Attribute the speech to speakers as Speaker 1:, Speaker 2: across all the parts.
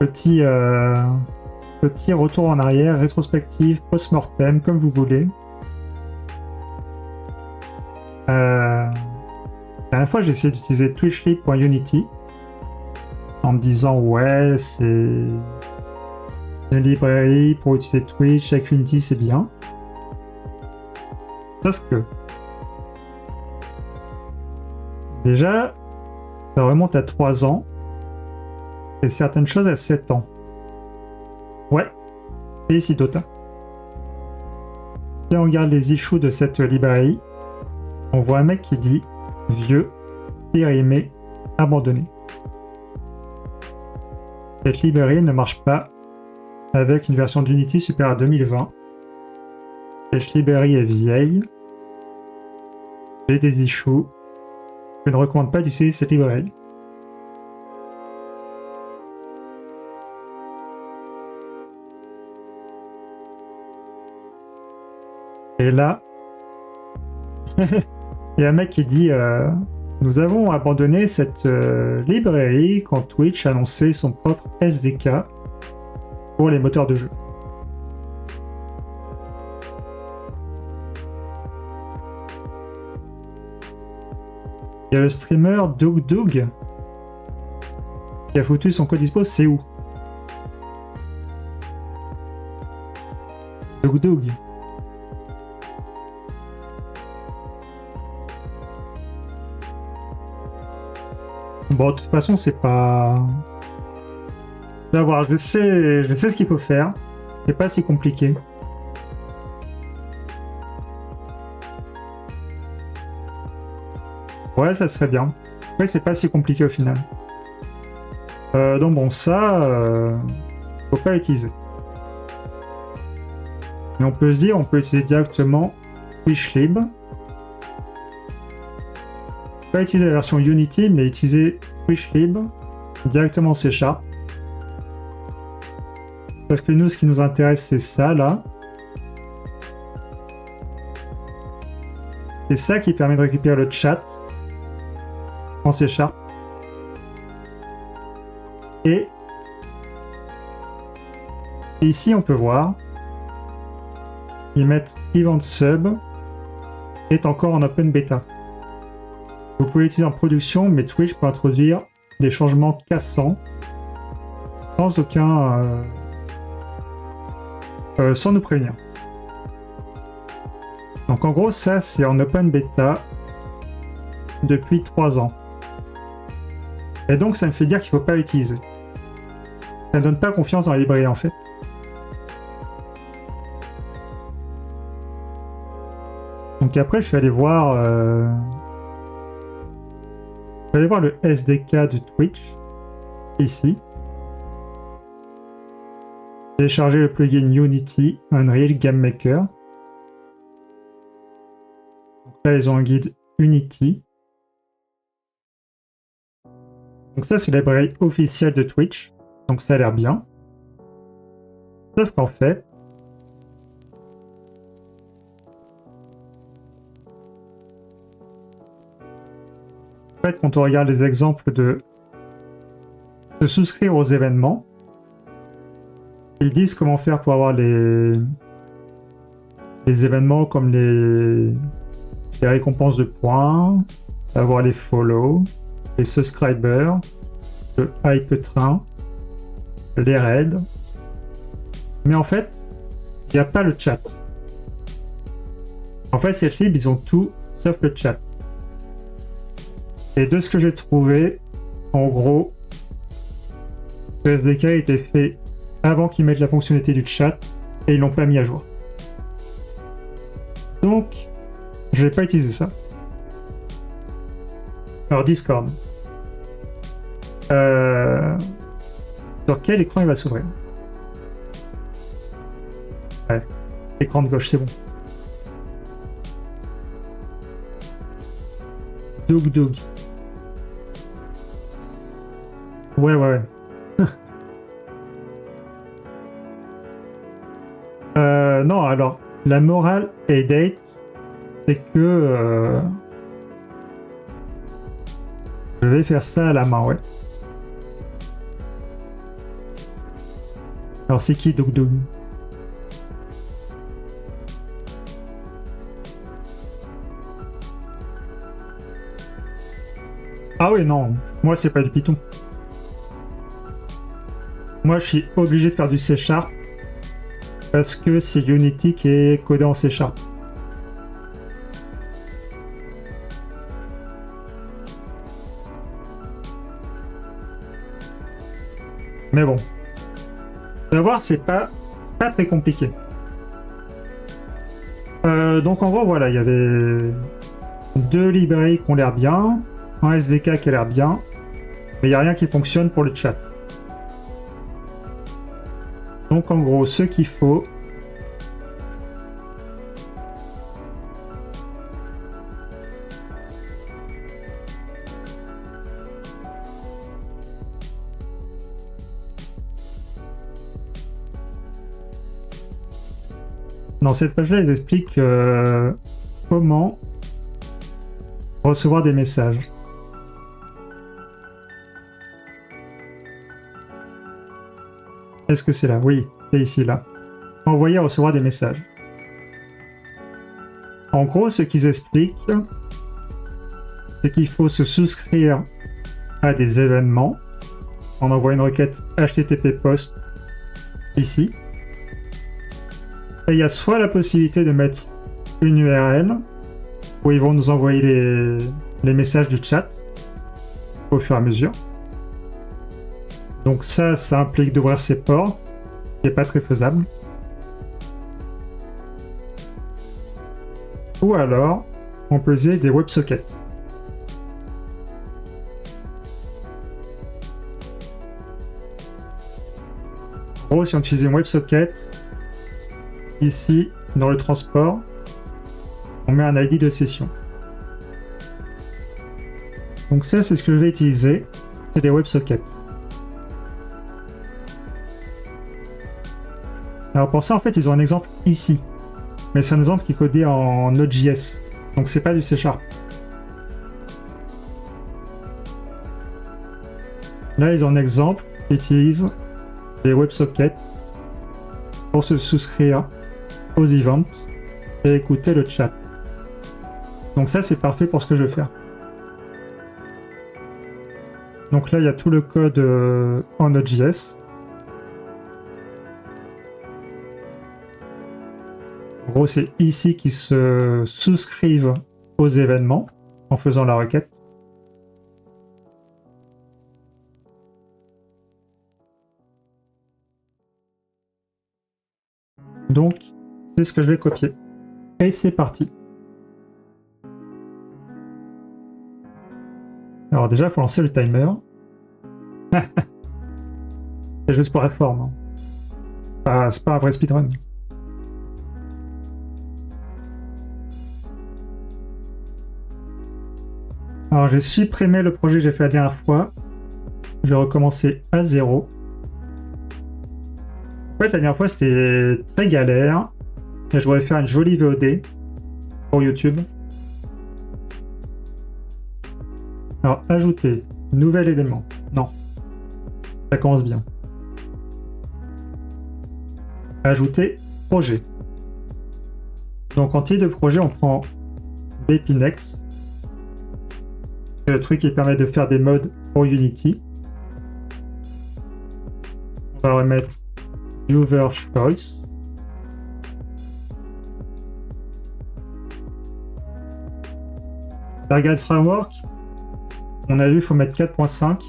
Speaker 1: Petit, petit retour en arrière, rétrospective, post-mortem, comme vous voulez. La dernière fois, j'ai essayé d'utiliser twitchlib.unity en me disant ouais, c'est une librairie pour utiliser Twitch avec Unity, c'est bien. Sauf que déjà, ça remonte à 3 ans et certaines choses à 7 ans. Ouais, c'est ici Dota. Si on regarde les issues de cette librairie, on voit un mec qui dit vieux, périmé, abandonné. Cette librairie ne marche pas avec une version d'Unity supérieure à 2020. Cette librairie est vieille. J'ai des issues. Je ne recommande pas d'utiliser cette librairie. Et là, il y a un mec qui dit nous avons abandonné cette librairie quand Twitch a annoncé son propre SDK pour les moteurs de jeu. Il y a le streamer DougDoug qui a foutu son code dispo, c'est où? DougDoug. Bon, de toute façon, c'est pas... D'avoir, je sais ce qu'il faut faire. C'est pas si compliqué. Ouais, ça serait bien. Ouais, c'est pas si compliqué au final. Donc bon, ça, faut pas l'utiliser. Mais on peut se dire, on peut utiliser directement twitchlib. Pas utiliser la version Unity, mais utiliser twitchlib directement C#. Sauf que nous, ce qui nous intéresse, c'est ça, là. C'est ça qui permet de récupérer le chat en C#. Et ici, on peut voir, ils mettent Event Sub est encore en open beta. Vous pouvez l'utiliser en production, mais Twitch peut introduire des changements cassants sans aucun... sans nous prévenir. Donc en gros, ça c'est en open beta depuis 3 ans. Et donc ça me fait dire qu'il ne faut pas l'utiliser. Ça ne donne pas confiance dans la librairie en fait. Donc après je suis allé voir... Je vais aller voir le SDK de Twitch, ici. Télécharger le plugin Unity Unreal Game Maker. Donc là, ils ont un guide Unity. Donc ça, c'est la librairie officielle de Twitch. Donc ça a l'air bien. Sauf qu'en fait, quand on regarde les exemples de souscrire aux événements, ils disent comment faire pour avoir les événements comme les récompenses de points, avoir les follow, les subscribers, le hype train, les raids. Mais en fait, il n'y a pas le chat. En fait, cette lib, ils ont tout sauf le chat. Et de ce que j'ai trouvé, en gros, le SDK a été fait avant qu'ils mettent la fonctionnalité du chat et ils l'ont pas mis à jour. Donc, je vais pas utiliser ça. Alors Discord. Sur quel écran il va s'ouvrir? Ouais, écran de gauche, c'est bon. DougDoug. Ouais. Non, alors, la morale et date, c'est que je vais faire ça à la main, ouais. Alors c'est qui Doug Doug? Ah oui, non, moi c'est pas du Python. Moi je suis obligé de faire du C# parce que c'est Unity qui est codé en C#. Mais bon, vous allez voir, c'est pas très compliqué. Donc en gros, voilà, il y avait deux librairies qui ont l'air bien, un SDK qui a l'air bien, mais il n'y a rien qui fonctionne pour le chat. Donc en gros, ce qu'il faut, dans cette page-là, ils expliquent comment recevoir des messages. Est-ce que c'est là? Oui, c'est ici, là. Envoyer, recevoir des messages. En gros, ce qu'ils expliquent, c'est qu'il faut se souscrire à des événements. On envoie une requête HTTP post ici. Et il y a soit la possibilité de mettre une URL où ils vont nous envoyer les messages du chat au fur et à mesure. Donc ça implique d'ouvrir ces ports, qui n'est pas très faisable. Ou alors, on peut utiliser des WebSockets. En gros, si on utilise une WebSocket, ici, dans le transport, on met un ID de session. Donc ça, c'est ce que je vais utiliser, c'est des WebSockets. Alors pour ça, en fait, ils ont un exemple ici. Mais c'est un exemple qui est codé en Node.js. Donc c'est pas du C#. Là, ils ont un exemple qui utilise des WebSockets pour se souscrire aux events et écouter le chat. Donc ça, c'est parfait pour ce que je veux faire. Donc là, il y a tout le code en Node.js. En gros, c'est ici qu'ils se souscrivent aux événements en faisant la requête. Donc, c'est ce que je vais copier. Et c'est parti. Alors déjà, il faut lancer le timer. C'est juste pour la forme. C'est pas un vrai speedrun. Alors j'ai supprimé le projet que j'ai fait la dernière fois. Je vais recommencer à 0. En fait, la dernière fois, c'était très galère. Et je voulais faire une jolie VOD pour YouTube. Alors, ajouter, nouvel élément. Non. Ça commence bien. Ajouter, projet. Donc, en titre de projet, on prend Bpinex. C'est le truc qui permet de faire des modes pour Unity. On va remettre Viewer Choice. Target Framework, on a vu, il faut mettre 4.5.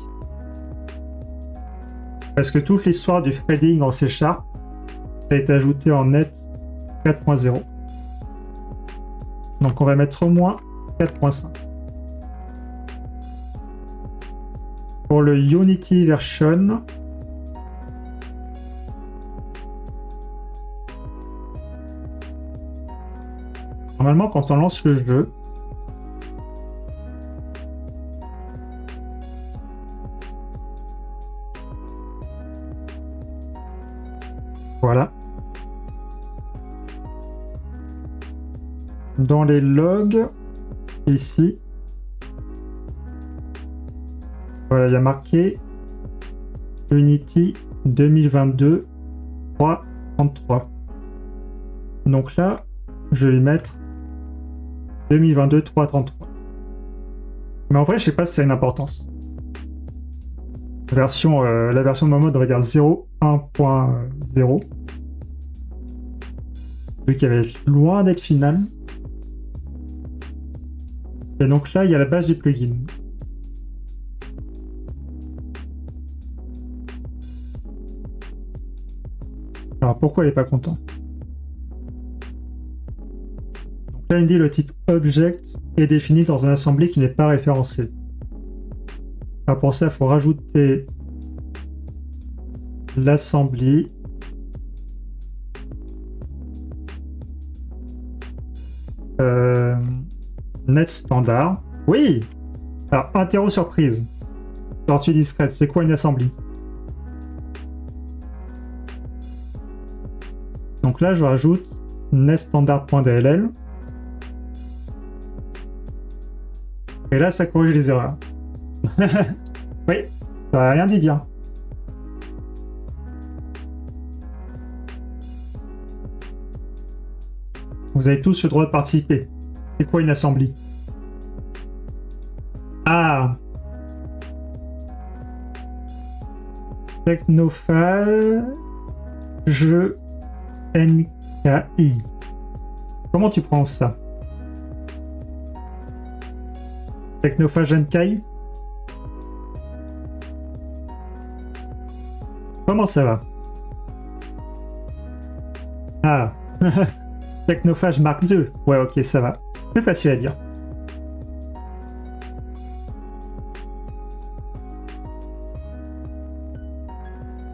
Speaker 1: Parce que toute l'histoire du threading en C# ça a été ajouté en net 4.0. Donc on va mettre au moins 4.5. Pour le Unity version, normalement quand on lance le jeu, voilà. Dans les logs, ici, voilà, il y a marqué Unity 2022 3.33. Donc là, je vais lui mettre 2022 3.33. Mais en vrai, je sais pas si ça a une importance. La version de ma mode, on va dire 0.1.0. Vu qu'elle est loin d'être finale. Et donc là, il y a la base du plugin. Alors pourquoi elle n'est pas contente? Donc là, il me dit le type object est défini dans un assembly qui n'est pas référencé. Alors pour ça, il faut rajouter l'assembly. Net standard. Oui! Alors, interro surprise. Sortie discrète, c'est quoi une assembly? Donc là, je rajoute netstandard.dll. Et là, ça corrige les erreurs. Oui, ça n'a rien dû dire. Vous avez tous le droit de participer. C'est quoi une assembly? Ah! Technophage NKI. Comment tu prononces ça? Technophage NKI? Comment ça va? Ah! Technophage Mark II. Ouais, ok, ça va. Plus facile à dire.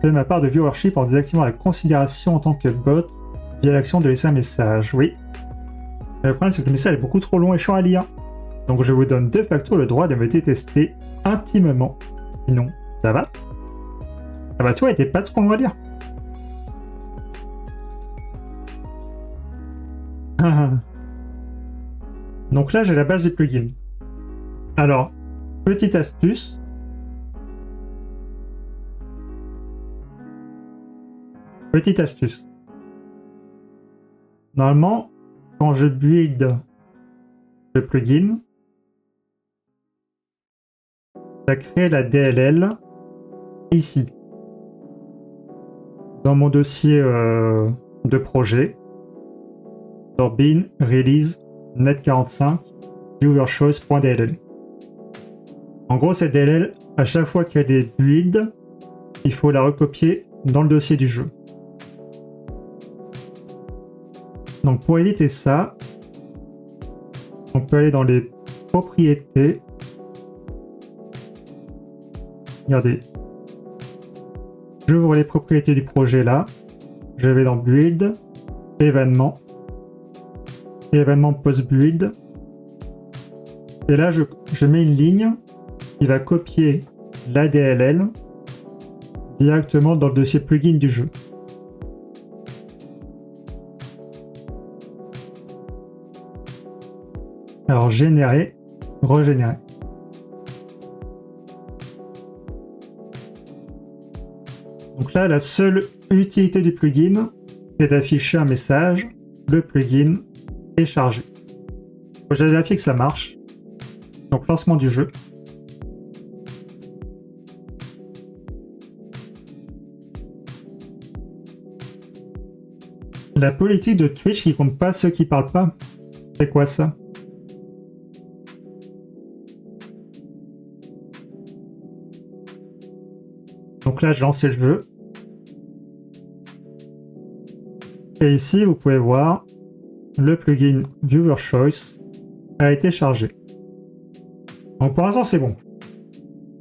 Speaker 1: De ma part de viewership en désactivant la considération en tant que bot via l'action de laisser un message. Oui. Le problème, c'est que le message est beaucoup trop long et chiant à lire. Donc je vous donne de facto le droit de me détester intimement. Sinon, ça va? Ah bah toi, il était pas trop long à lire. Donc là, j'ai la base du plugin. Alors, petite astuce. Petite astuce. Normalement, quand je build le plugin, ça crée la DLL ici. Dans mon dossier de projet. Dans bin, release, net45, viewerchoice.dll. En gros, cette DLL, à chaque fois qu'il y a des builds, il faut la recopier dans le dossier du jeu. Donc pour éviter ça, on peut aller dans les propriétés. Regardez. J'ouvre les propriétés du projet là. Je vais dans build, événements, événement post-build. Et là, je mets une ligne qui va copier la DLL directement dans le dossier plugin du jeu. Alors, générer, régénérer. Donc là, la seule utilité du plugin, c'est d'afficher un message. Le plugin est chargé. Je vérifie que ça marche. Donc, lancement du jeu. La politique de Twitch qui compte pas ceux qui parlent pas. C'est quoi ça? Donc là, j'ai lancé le jeu. Et ici, vous pouvez voir, le plugin Viewer Choice a été chargé. Donc pour l'instant, c'est bon.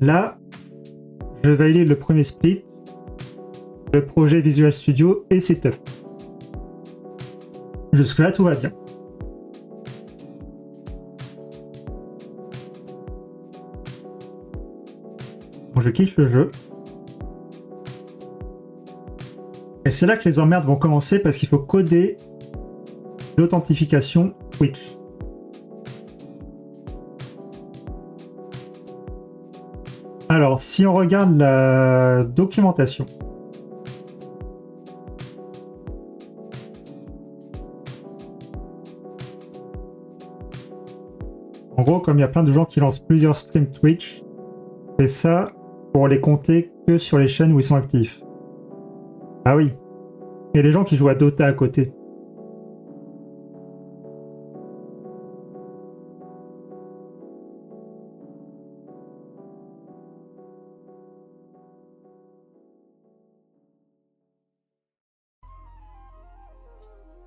Speaker 1: Là, je valide le premier split, le projet Visual Studio et Setup. Jusque-là, tout va bien. Donc je quitte le jeu. Et c'est là que les emmerdes vont commencer parce qu'il faut coder l'authentification Twitch. Alors, si on regarde la documentation, En gros, comme il y a plein de gens qui lancent plusieurs streams Twitch, c'est ça pour les compter que sur les chaînes où ils sont actifs. Ah oui. Et les gens qui jouent à Dota à côté.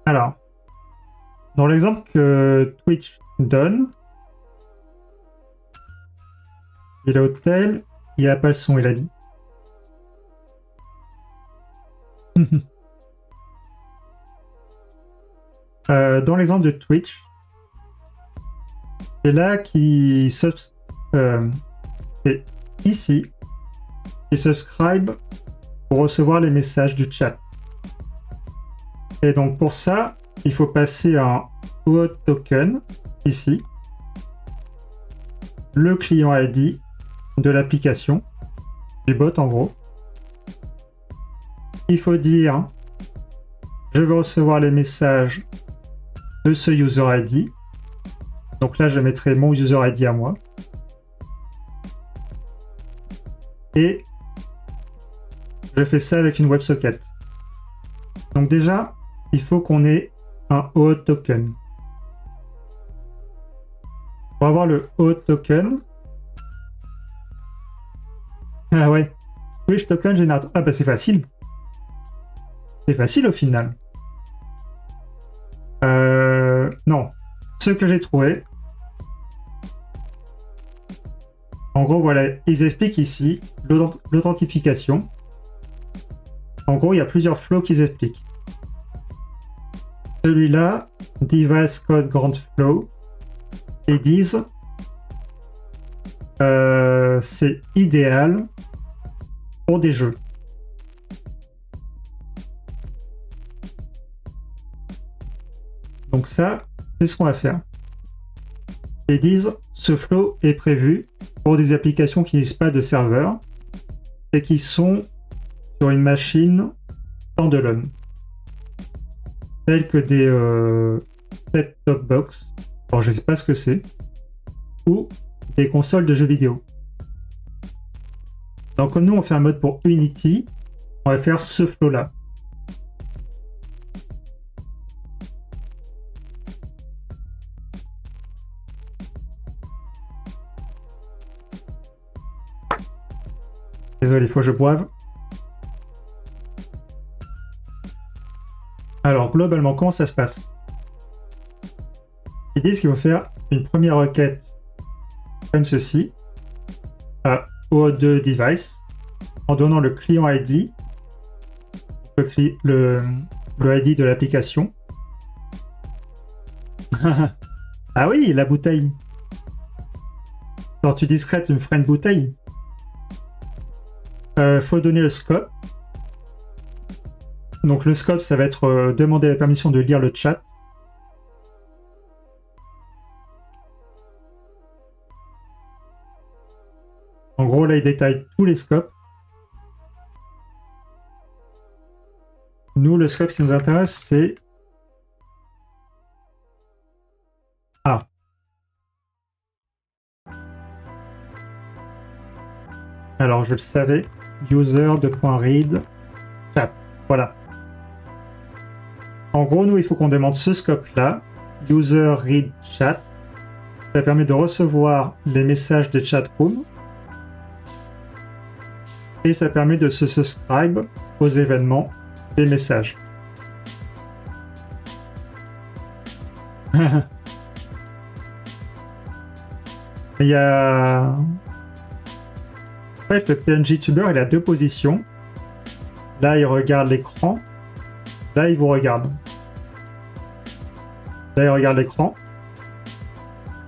Speaker 1: Alors, dans l'exemple que Twitch donne, il est au tel, il a pas le son, il a dit. Dans l'exemple de Twitch, c'est là qui c'est ici qui subscribe pour recevoir les messages du chat. Et donc pour ça, il faut passer un OAuth token ici, le client ID de l'application, du bot en gros. Il faut dire je veux recevoir les messages de ce user ID. Donc là, je mettrai mon user ID à moi. Et je fais ça avec une WebSocket. Donc déjà, il faut qu'on ait un OAuth token. Pour avoir le OAuth token... Ah ouais. Twitch token générateur. Ah bah c'est facile. C'est facile au final. Non. Ce que j'ai trouvé. En gros, voilà, ils expliquent ici l'authentification. En gros, il y a plusieurs flows qu'ils expliquent. Celui-là, Device Code Grant Flow, ils disent c'est idéal pour des jeux. Donc ça, c'est ce qu'on va faire. Ils disent ce flow est prévu pour des applications qui n'utilisent pas de serveur et qui sont sur une machine standalone, telles que des set-top box, alors je ne sais pas ce que c'est, ou des consoles de jeux vidéo. Donc comme nous on fait un mode pour Unity, on va faire ce flow là. Désolé, il faut que je boive. Alors, globalement, comment ça se passe? Ils disent qu'il faut faire une première requête comme ceci à OAuth2 device en donnant le client ID, le ID de l'application. Ah oui, la bouteille. Quand tu discrètes, tu me ferais une bouteille. Faut donner le scope. Donc le scope, ça va être demander la permission de lire le chat. En gros, là, il détaille tous les scopes. Nous, le scope qui nous intéresse, c'est... Ah. Alors, je le savais. User.read chat. Voilà. En gros, nous, il faut qu'on demande ce scope-là. User read chat. Ça permet de recevoir les messages des chatrooms. Et ça permet de se subscribe aux événements des messages. Il y a... En fait, le PNG Tuber, il a deux positions. Là, il regarde l'écran. Là, il vous regarde. Là, il regarde l'écran.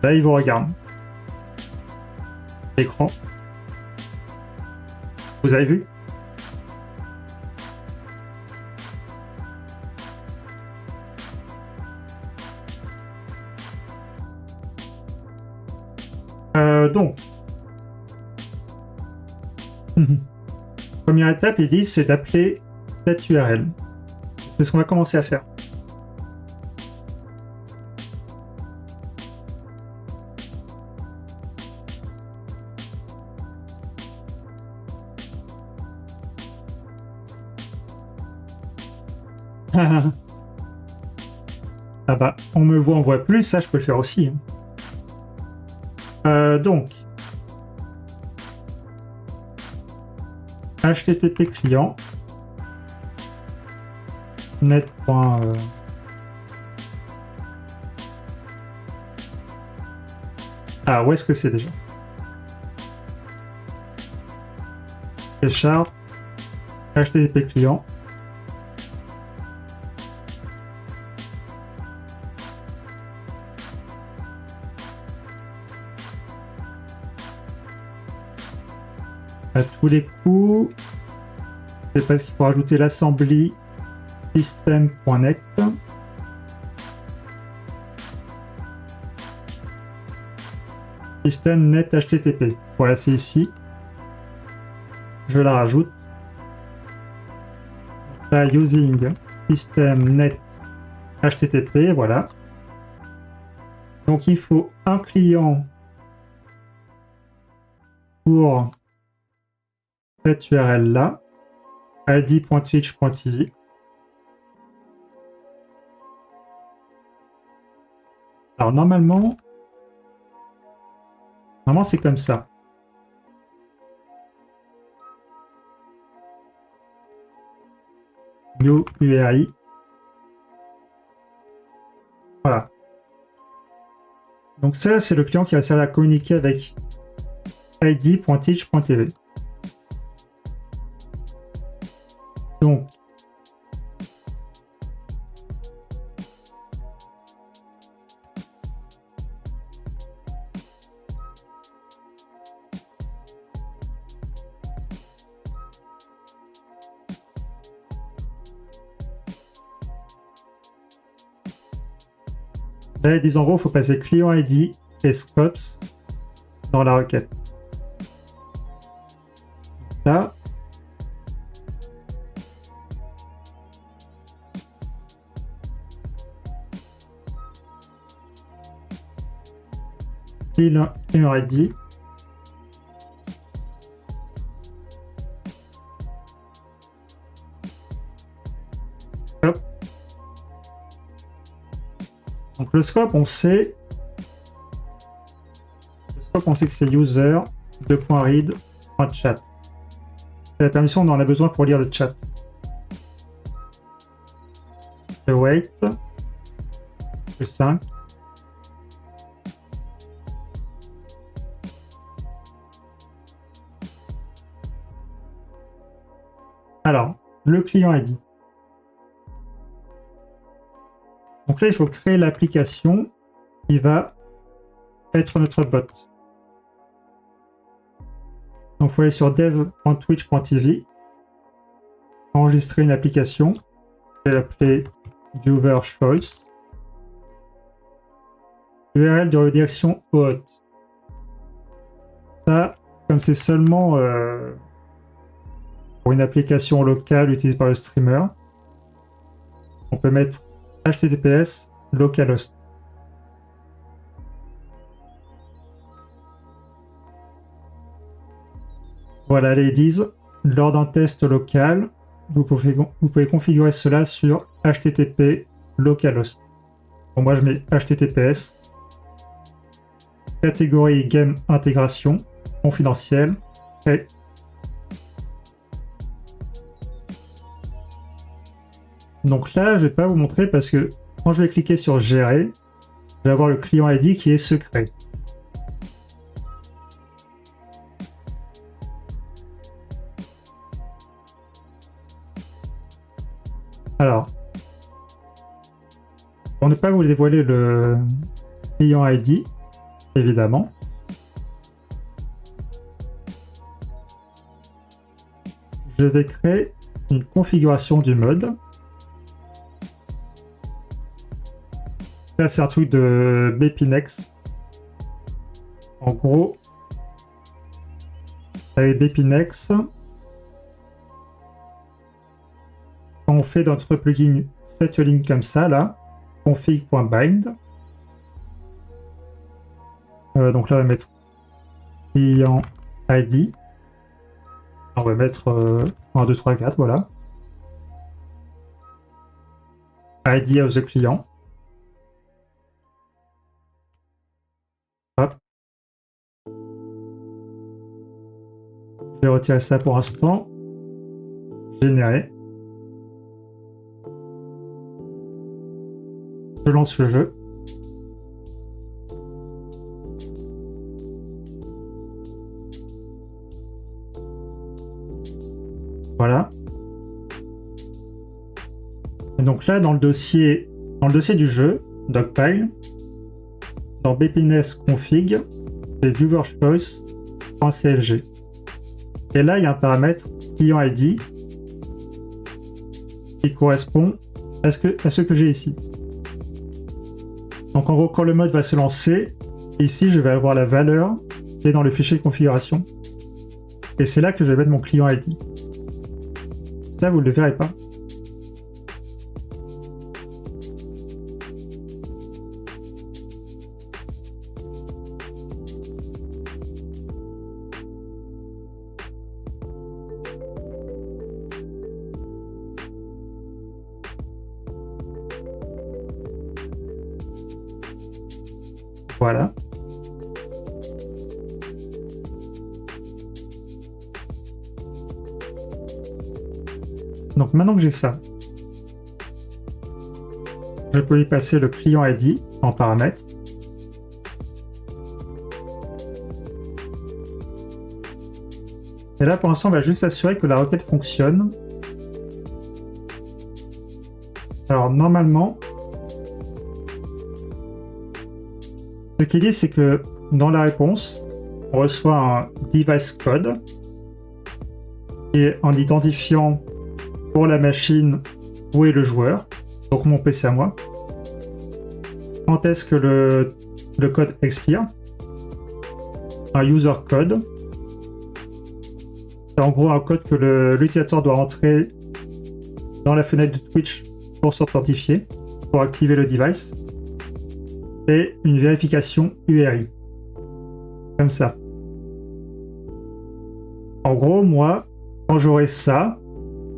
Speaker 1: Là, il vous regarde. L'écran. Vous avez vu? Donc. Première étape, ils disent, c'est d'appeler cette URL. C'est ce qu'on va commencer à faire. « 」 « 」 « 」 « 」 « 」 « 」 « 」 « 」 « 」 « 」 « 」 « 」 « 」 « 」 « 」 « 」 « 」 « 」 « 」 « 」 « 」 « 」 « 」 « 」 « 」 « 」 « 」 « 」 « 」 « 」 » « Ah bah, on me voit, on voit plus, ça je peux le faire aussi. Donc, HTTP client, net. Ah, où est-ce que c'est déjà? C# HTTP client. À tous les coups, c'est parce qu'il faut rajouter l'assembly system.net. System net HTTP. Voilà, c'est ici. Je la rajoute. Là, using system net HTTP, voilà. Donc il faut un client pour cette URL là, id.twitch.tv. Alors normalement c'est comme ça. New URI. Voilà. Donc ça, c'est le client qui va servir à communiquer avec id.twitch.tv. Donc, là, ils disent en gros, il faut passer client ID et scopes dans la requête. Là, client ID. Hop. Donc le scope, on sait. Le scope, on sait que c'est user .read.chat. C'est la permission dont on a besoin pour lire le chat. Le wait. Le 5. Alors, le client ID. Donc là, il faut créer l'application qui va être notre bot. Donc il faut aller sur dev.twitch.tv, enregistrer une application, je vais l'appeler Viewer Choice. URL de redirection hot. Ça, comme c'est seulement pour une application locale utilisée par le streamer, on peut mettre HTTPS localhost. Voilà, ladies, lors d'un test local, vous pouvez configurer cela sur HTTP localhost. Bon, moi je mets HTTPS, catégorie game intégration, confidentiel, et donc là, je vais pas vous montrer parce que quand je vais cliquer sur gérer, je vais avoir le client ID qui est secret. Alors, pour ne pas vous dévoiler le client ID, évidemment, je vais créer une configuration du mode. Là, c'est un truc de Bepinex. En gros, avec Bepinex, quand on fait dans notre plugin cette ligne comme ça, là, config.bind. Donc là, on va mettre client ID. On va mettre 1, 2, 3, 4, voilà. ID of the client. Hop. Je vais retirer ça pour l'instant. Générer. Je lance le jeu. Voilà. Et donc là, dans le dossier du jeu, Dogpile, dans bpines config, c'est viewerchoice.cfg. Et là, il y a un paramètre client ID qui correspond à ce que j'ai ici. Donc en gros, quand le mode va se lancer, ici, je vais avoir la valeur qui est dans le fichier de configuration. Et c'est là que je vais mettre mon client ID. Ça, vous ne le verrez pas. Voilà. Donc maintenant que j'ai ça, je peux lui passer le client ID en paramètre. Et là, pour l'instant, on va juste s'assurer que la requête fonctionne. Alors, normalement, ce qu'il dit, c'est que dans la réponse, on reçoit un device code et en identifiant pour la machine où est le joueur, donc mon PC à moi, quand est-ce que le code expire, un user code, c'est en gros un code que l'utilisateur doit entrer dans la fenêtre de Twitch pour s'authentifier, pour activer le device, et une vérification URI. Comme ça. En gros, moi, quand j'aurai ça,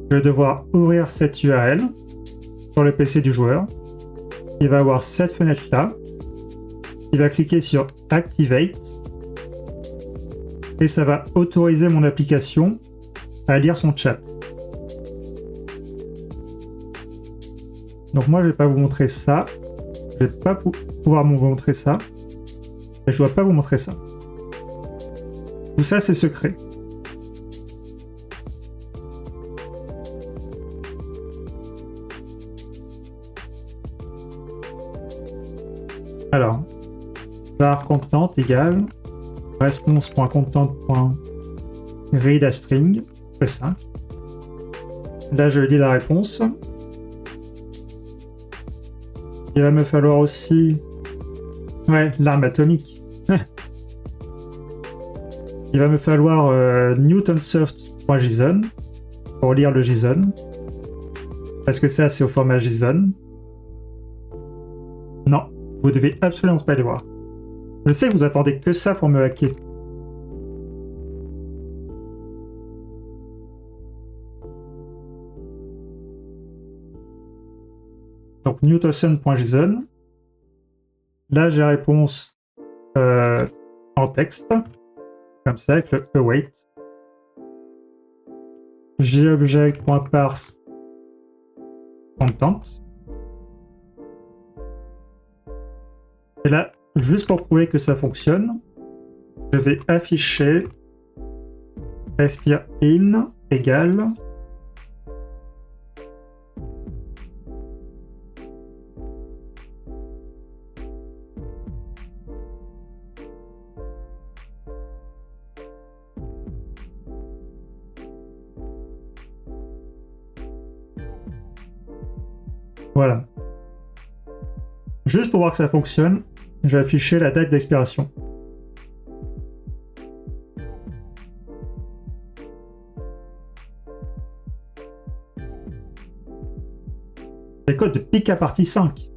Speaker 1: je vais devoir ouvrir cette URL sur le PC du joueur. Il va avoir cette fenêtre-là. Il va cliquer sur Activate. Et ça va autoriser mon application à lire son chat. Donc moi, je ne vais pas vous montrer ça. Je ne vais pas pouvoir vous montrer ça. Et je ne dois pas vous montrer ça. Tout ça, c'est secret. Alors, var content égale response.content.read a string, c'est ça. Là, je lis la réponse. Il va me falloir aussi... Ouais, l'arme atomique. Il va me falloir newtonsoft.json pour lire le JSON. Parce que ça, c'est au format JSON. Non, vous devez absolument pas les voir. Je sais que vous attendez que ça pour me hacker. Donc newtonson.json. Là, j'ai la réponse en texte, comme ça, avec le await. Object.parse content. Et là, juste pour prouver que ça fonctionne, je vais afficher expire in égale voilà. Juste pour voir que ça fonctionne, je vais afficher la date d'expiration. Les codes de Pika Party 5.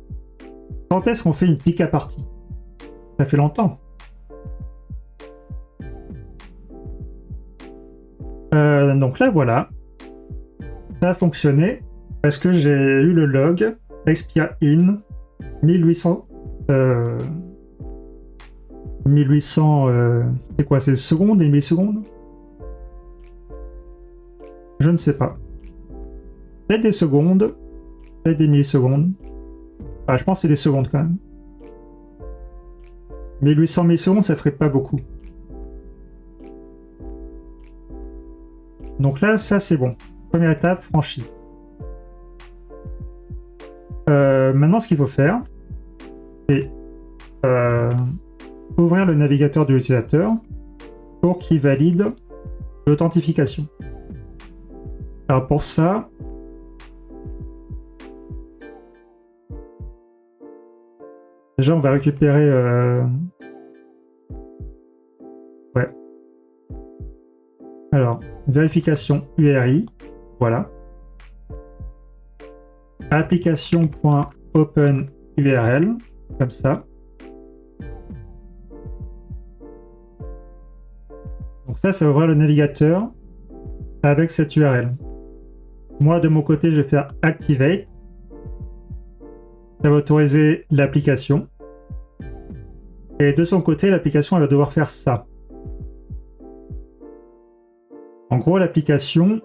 Speaker 1: Quand est-ce qu'on fait une Pika Party? Ça fait longtemps. Donc là, voilà. Ça a fonctionné parce que j'ai eu le log expire in 1800. 1800. C'est quoi? C'est secondes et millisecondes? Je ne sais pas. Peut-être des secondes, peut-être des millisecondes. Ah, je pense que c'est des secondes quand même. 1800 millisecondes, ça ferait pas beaucoup. Donc là, ça c'est bon. Première étape franchie. Maintenant, ce qu'il faut faire, c'est ouvrir le navigateur de l'utilisateur pour qu'il valide l'authentification. Alors pour ça, déjà on va récupérer... Ouais. Alors, vérification URI, voilà. Application.openURL, comme ça. Donc ça ouvre le navigateur avec cette URL. Moi, de mon côté, je vais faire Activate. Ça va autoriser l'application. Et de son côté, l'application, elle va devoir faire ça. En gros, l'application,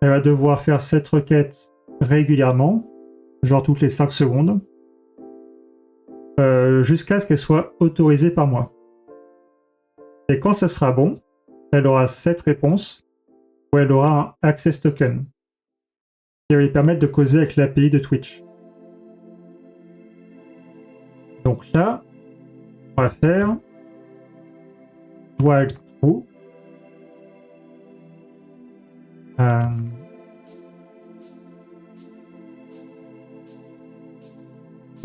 Speaker 1: elle va devoir faire cette requête régulièrement, genre toutes les 5 secondes, jusqu'à ce qu'elle soit autorisée par moi. Et quand ça sera bon, elle aura cette réponse, où elle aura un Access Token, qui va lui permettre de causer avec l'API de Twitch. Donc là, on va faire while true.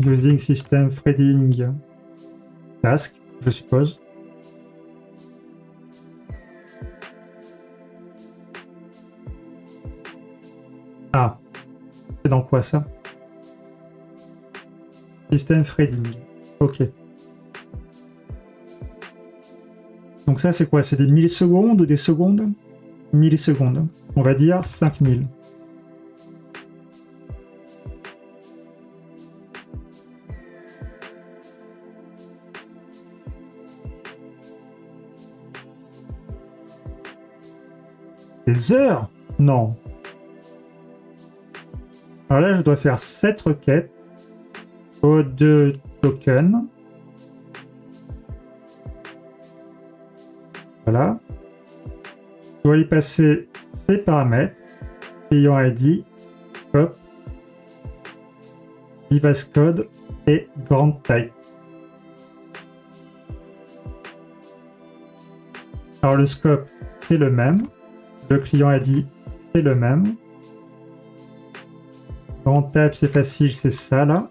Speaker 1: Using system threading task, je suppose. Ah, c'est dans quoi ça? System threading. Ok. Donc ça c'est quoi? C'est des millisecondes ou des secondes? Millisecondes. On va dire 5000. Des heures? Non. Alors là, je dois faire 7 requêtes aux 2 tokens. Voilà. Je dois y passer ces paramètres. Client ID, scope, device code et grant type. Alors le scope, c'est le même. Le client ID, c'est le même. Grant type, c'est facile, c'est ça là.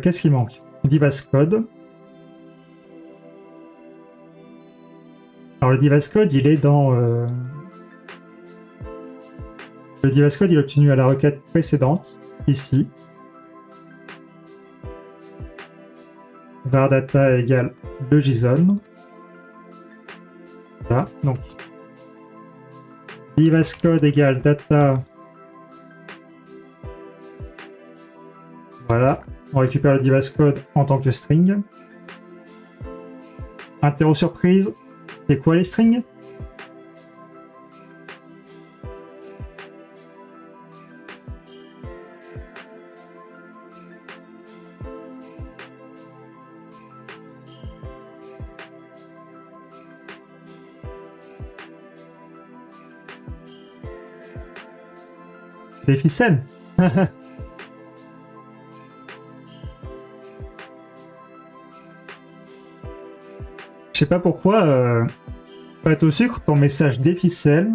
Speaker 1: Qu'est-ce qui manque? Device code. Alors le device code, il est dans... Le device code, il est obtenu à la requête précédente, ici. var data égale le JSON. Voilà, donc device code égale data. Voilà, on récupère le device code en tant que string. Interro surprise, c'est quoi les strings? Des ficelles. Je sais pas pourquoi, pâte au sucre, ton message des ficelles,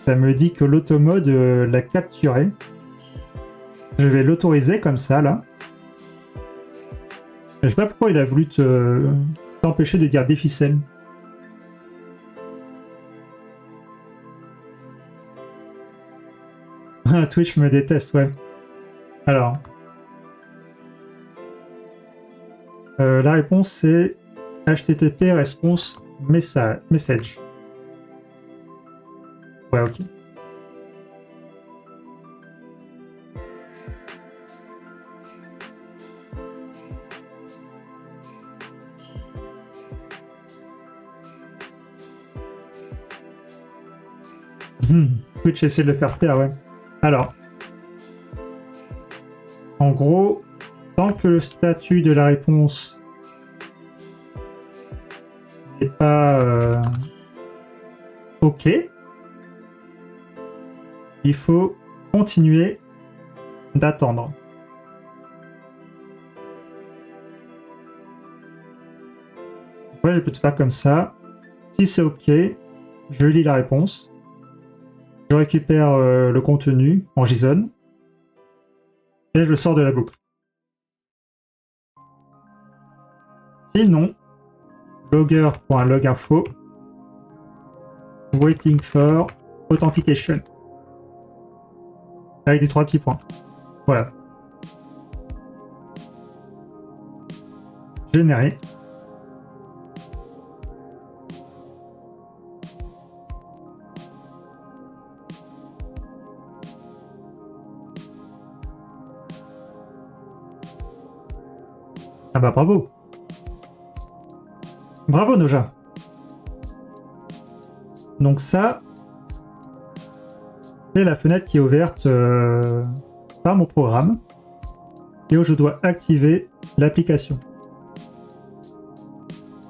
Speaker 1: ça me dit que l'automode l'a capturé. Je vais l'autoriser comme ça, là. Je sais pas pourquoi il a voulu t'empêcher de dire des ficelles. Twitch me déteste, ouais. Alors. La réponse c'est HTTP response message. Ouais, ok. Twitch essaie de le faire taire, ouais. Alors, en gros, tant que le statut de la réponse n'est pas OK, il faut continuer d'attendre. Ouais, je peux te faire comme ça. Si c'est OK, je lis la réponse. Je récupère le contenu en JSON et je le sors de la boucle. Sinon, logger.loginfo waiting for authentication avec des 3 petits points. Voilà. Généré. Ah bah bravo. Bravo Noja. Donc ça, c'est la fenêtre qui est ouverte par mon programme et où je dois activer l'application.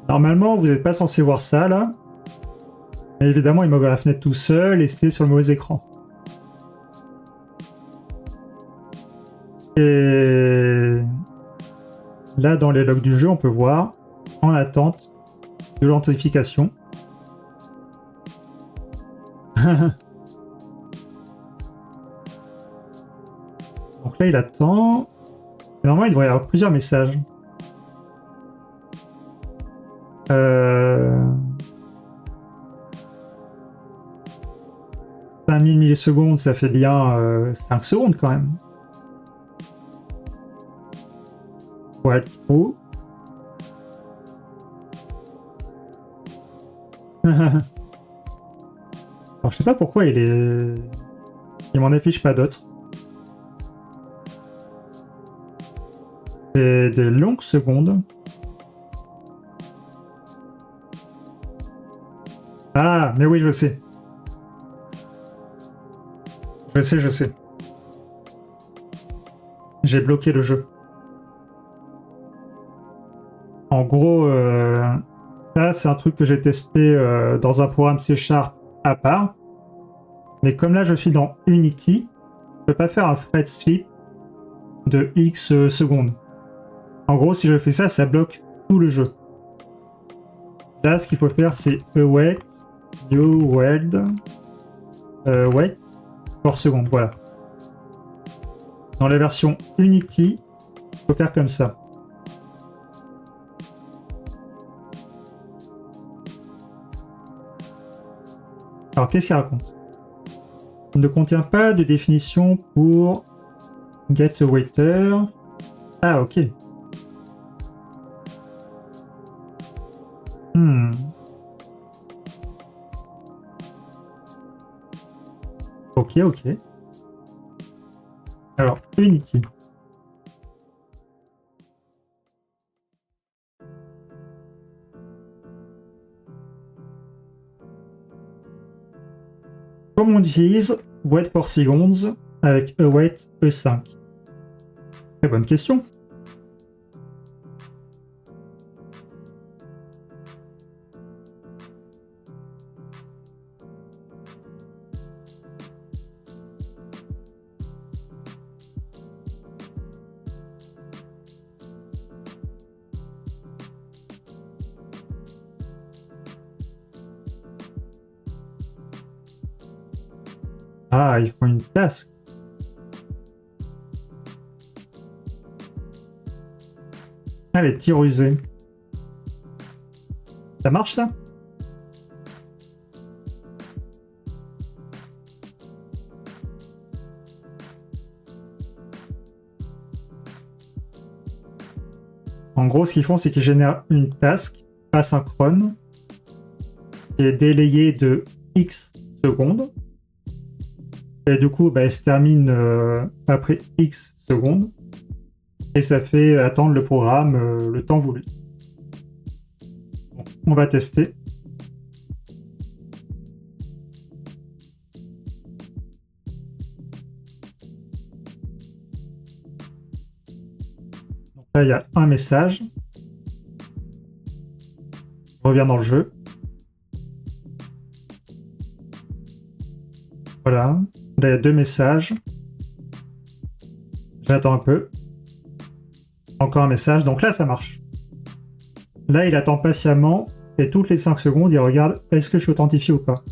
Speaker 1: Normalement, vous n'êtes pas censé voir ça là. Mais évidemment, il m'a ouvert la fenêtre tout seul et c'était sur le mauvais écran. Et là, dans les logs du jeu, on peut voir en attente de l'authentification. Donc là, il attend. Et normalement, il devrait y avoir plusieurs messages. 5000 millisecondes, ça fait bien 5 secondes quand même. Ouais, trop. Alors je sais pas pourquoi il m'en affiche pas d'autres. C'est des longues secondes. Ah, mais oui, je sais. Je sais. J'ai bloqué le jeu. En gros, ça c'est un truc que j'ai testé dans un programme C# à part. Mais comme là je suis dans Unity, je peux pas faire un thread sweep de X secondes. En gros, si je fais ça, ça bloque tout le jeu. Là, ce qu'il faut faire, c'est await new world wait for seconde. Voilà. Dans la version Unity, il faut faire comme ça. Alors, qu'est-ce qu'il raconte? Il ne contient pas de définition pour getAwaiter. Ah, ok. Ok. Alors, Unity. Comment on utilise wait for seconds avec await E5? Très bonne question. Ah, il faut une task. Ah, les petits rusés. Ça marche, ça? En gros, ce qu'ils font, c'est qu'ils génèrent une task asynchrone qui est délayé de X secondes. Et du coup, elle se termine après X secondes. Et ça fait attendre le programme le temps voulu. Donc, on va tester. Donc là, il y a un message. Je reviens dans le jeu. Voilà. Là, il y a 2 messages. J'attends un peu. Encore un message. Donc là, ça marche. Là, il attend patiemment. Et toutes les 5 secondes, il regarde est-ce que je suis authentifié ou pas.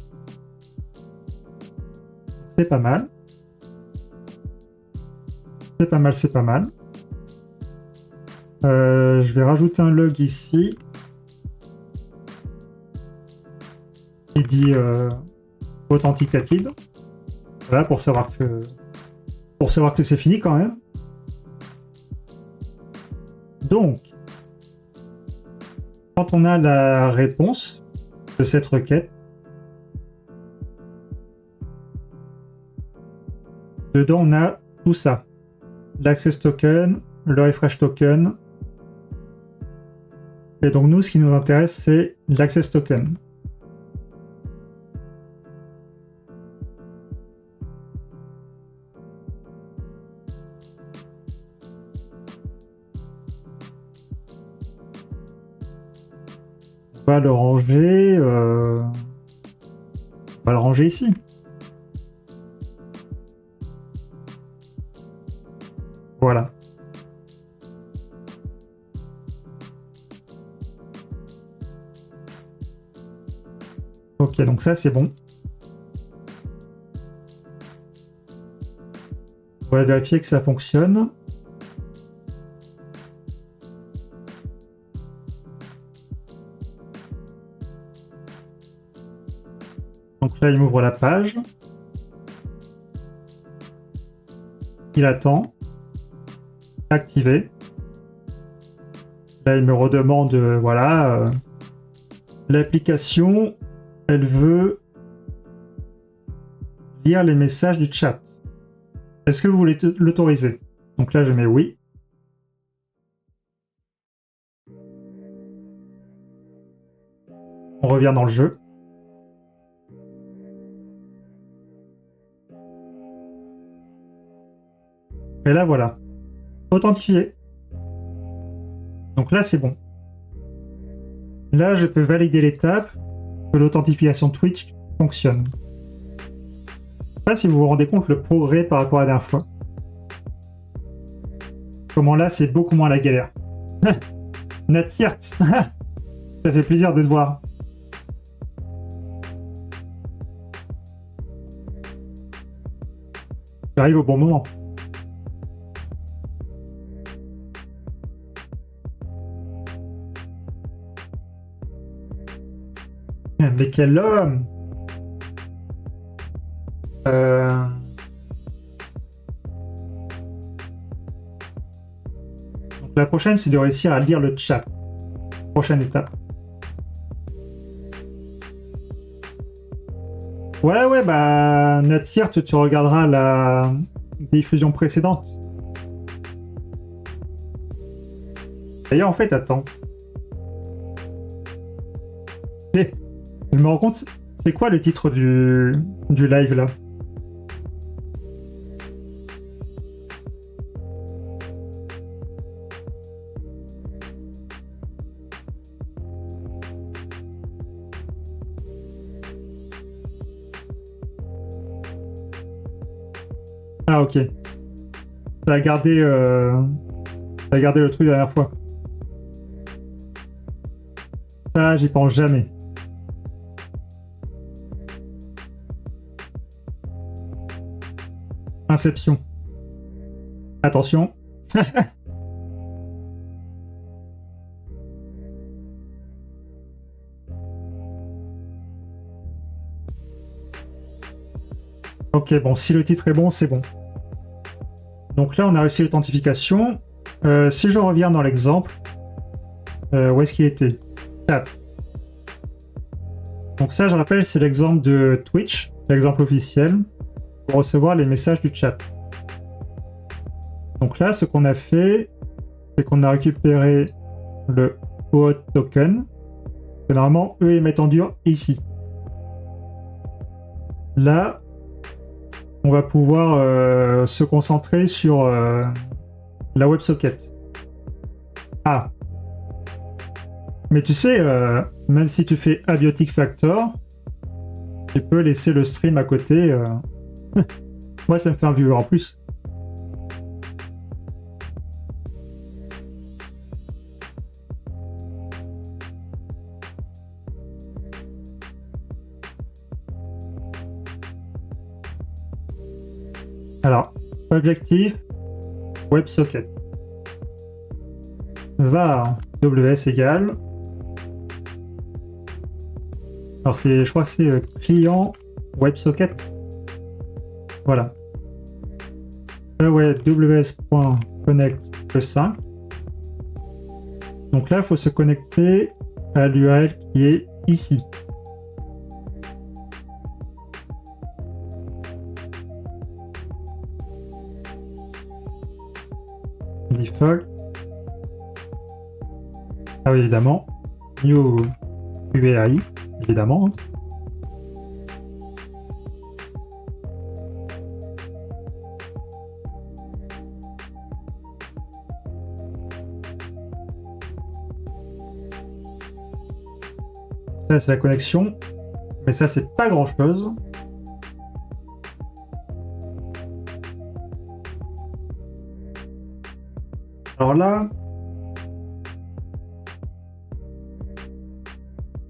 Speaker 1: C'est pas mal. C'est pas mal, c'est pas mal. Je vais rajouter un log ici. Qui dit authenticated. Voilà, pour savoir que c'est fini quand même. Donc, quand on a la réponse de cette requête, dedans on a tout ça. L'access token, le refresh token. Et donc nous, ce qui nous intéresse, c'est l'access token. On va le ranger. On va le ranger ici. Voilà. Ok, donc ça c'est bon. On va vérifier que ça fonctionne. Donc là, il m'ouvre la page. Il attend. Activé. Là, il me redemande, voilà, l'application, elle veut lire les messages du chat. Est-ce que vous voulez l'autoriser? Donc là, je mets oui. On revient dans le jeu. Et là, voilà. Authentifié. Donc là, c'est bon. Là, je peux valider l'étape que l'authentification Twitch fonctionne. Je sais pas si vous vous rendez compte le progrès par rapport à la dernière fois. Comment là, c'est beaucoup moins la galère. Natsirt. Ça fait plaisir de te voir. J'arrive au bon moment. Mais quel homme! Donc la prochaine, c'est de réussir à lire le chat. Prochaine étape. Ouais, bah Natsir, tu regarderas la diffusion précédente. D'ailleurs, en fait, attends. Je me rends compte, c'est quoi le titre du live là? Ah ok. Ça a gardé le truc la dernière fois. Ça, j'y pense jamais. Inception. Attention. Ok, bon, si le titre est bon, c'est bon. Donc là, on a réussi l'authentification. Si je reviens dans l'exemple, où est-ce qu'il était? chat. Donc ça, je rappelle, c'est l'exemple de Twitch, l'exemple officiel, pour recevoir les messages du chat. Donc là, ce qu'on a fait, c'est qu'on a récupéré le OAuth token. Et normalement, eux, ils mettent en dur ici. Là, on va pouvoir se concentrer sur la WebSocket. Ah. Mais tu sais, même si tu fais Abiotic Factor, tu peux laisser le stream à côté. Moi, ça me fait un viewer en plus. Alors, objectif WebSocket. var ws égale. Alors, je crois que c'est client WebSocket. Voilà. ws.connect le 5. Donc là, il faut se connecter à l'URL qui est ici. Default. Ah oui, évidemment. New URI, évidemment. Ça, c'est la connexion. Mais ça, c'est pas grand-chose. Alors là,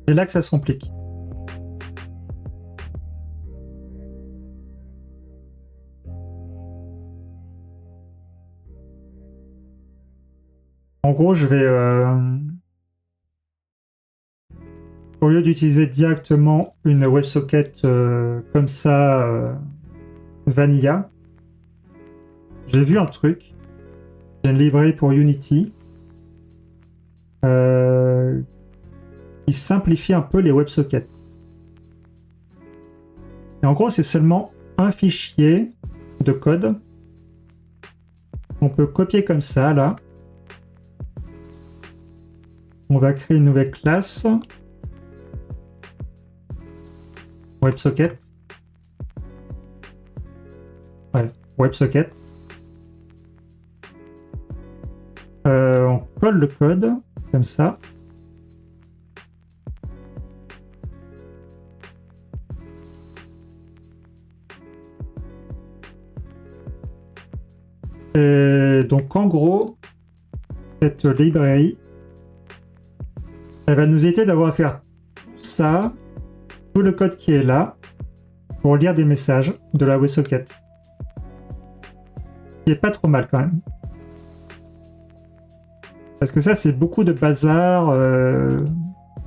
Speaker 1: c'est là que ça se complique. En gros, je vais... au lieu d'utiliser directement une WebSocket comme ça, vanilla, j'ai vu un truc. J'ai une librairie pour Unity qui simplifie un peu les WebSockets. Et en gros, c'est seulement un fichier de code qu'on peut copier comme ça, là. On va créer une nouvelle classe. WebSocket. Ouais, WebSocket. On colle le code, comme ça. Et donc en gros, cette librairie, elle va nous aider d'avoir à faire tout ça, tout le code qui est là, pour lire des messages de la WebSocket. Ce qui est pas trop mal quand même. Parce que ça, c'est beaucoup de bazar.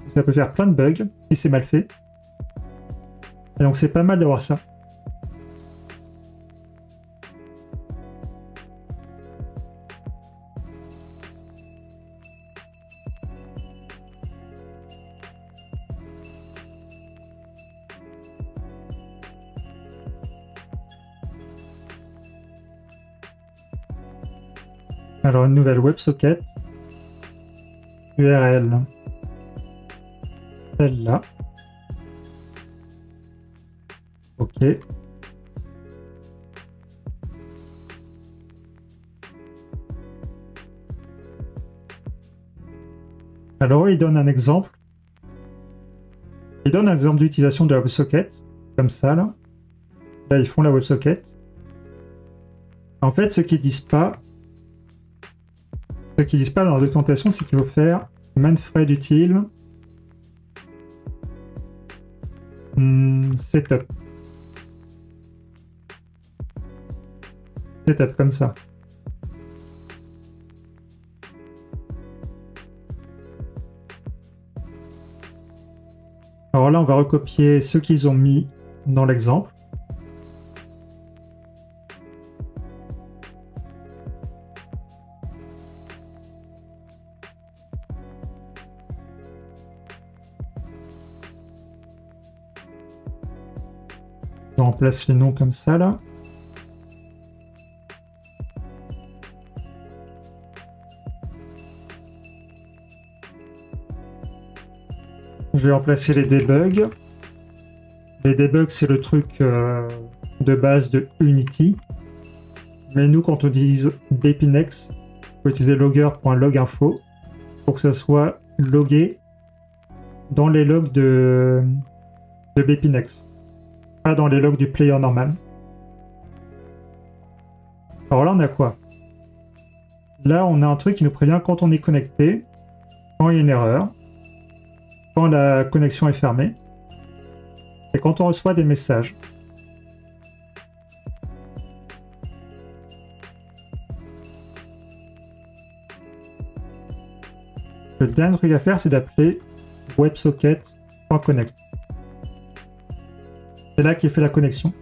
Speaker 1: Ça peut faire plein de bugs si c'est mal fait. Et donc c'est pas mal d'avoir ça. Alors une nouvelle WebSocket. URL. Celle-là. OK. Alors il donne un exemple. Il donne un exemple d'utilisation de la WebSocket. Comme ça, là. Là, ils font la WebSocket. En fait, ce qu'ils disent pas dans la documentation, c'est qu'il faut faire manfred utile setup. Setup comme ça. Alors là, on va recopier ce qu'ils ont mis dans l'exemple. Je remplace les noms comme ça là. Je vais remplacer les debugs. Les debugs, c'est le truc de base de Unity. Mais nous, quand on utilise Bepinex, on peut utiliser logger.loginfo pour que ça soit logué dans les logs de Bepinex, pas dans les logs du player normal. Alors là, on a quoi? Là, on a un truc qui nous prévient quand on est connecté, quand il y a une erreur, quand la connexion est fermée, et quand on reçoit des messages. Le dernier truc à faire, c'est d'appeler websocket.connect. C'est là qu'il fait la connexion.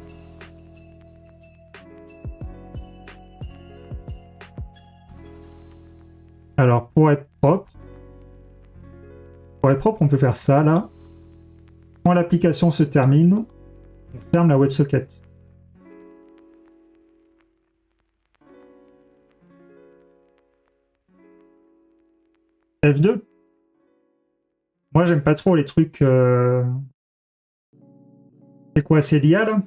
Speaker 1: Alors, pour être propre, on peut faire ça là. Quand l'application se termine, on ferme la WebSocket. F2. Moi, j'aime pas trop les trucs. C'est quoi, c'est l'IA là?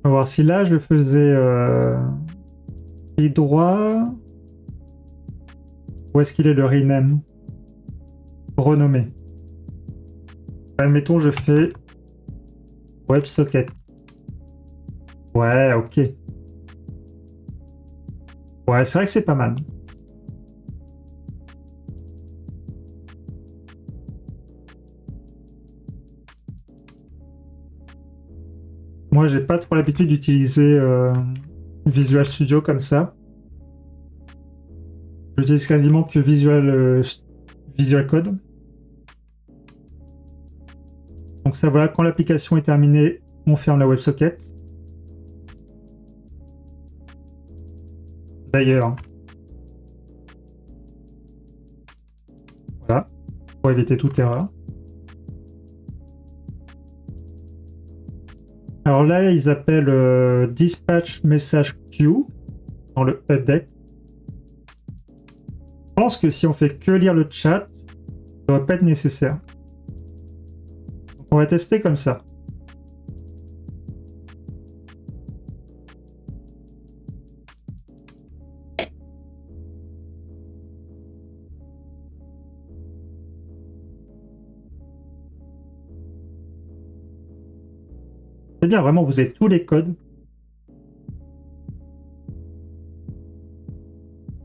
Speaker 1: On va voir si là je le faisais clic droit. Où est-ce qu'il est le rename? Renommer. Admettons, je fais WebSocket. Ouais, ok. Ouais, c'est vrai que c'est pas mal. Moi, j'ai pas trop l'habitude d'utiliser Visual Studio comme ça. J'utilise quasiment que Visual Code. Donc ça, voilà, quand l'application est terminée, on ferme la WebSocket. D'ailleurs, voilà, pour éviter toute erreur. Alors là, ils appellent Dispatch Message Queue dans le update. Je pense que si on fait que lire le chat, ça ne va pas être nécessaire. Donc on va tester comme ça. C'est bien, vraiment, vous avez tous les codes.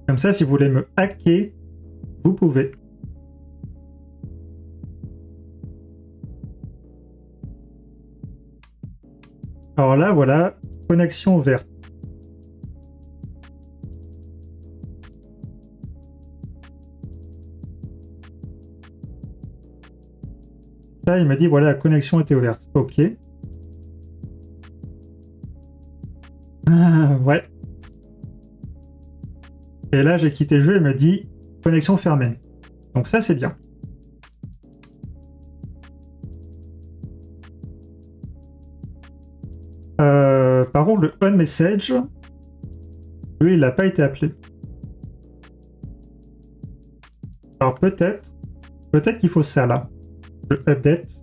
Speaker 1: Comme ça, si vous voulez me hacker, vous pouvez. Alors là, voilà, connexion ouverte. Là, il m'a dit, voilà, la connexion était ouverte. Ok. Ah, ouais. Et là, j'ai quitté le jeu et il me dit, connexion fermée. Donc ça, c'est bien. Par contre, le onMessage, lui, il n'a pas été appelé. Alors peut-être qu'il faut ça là. Le update.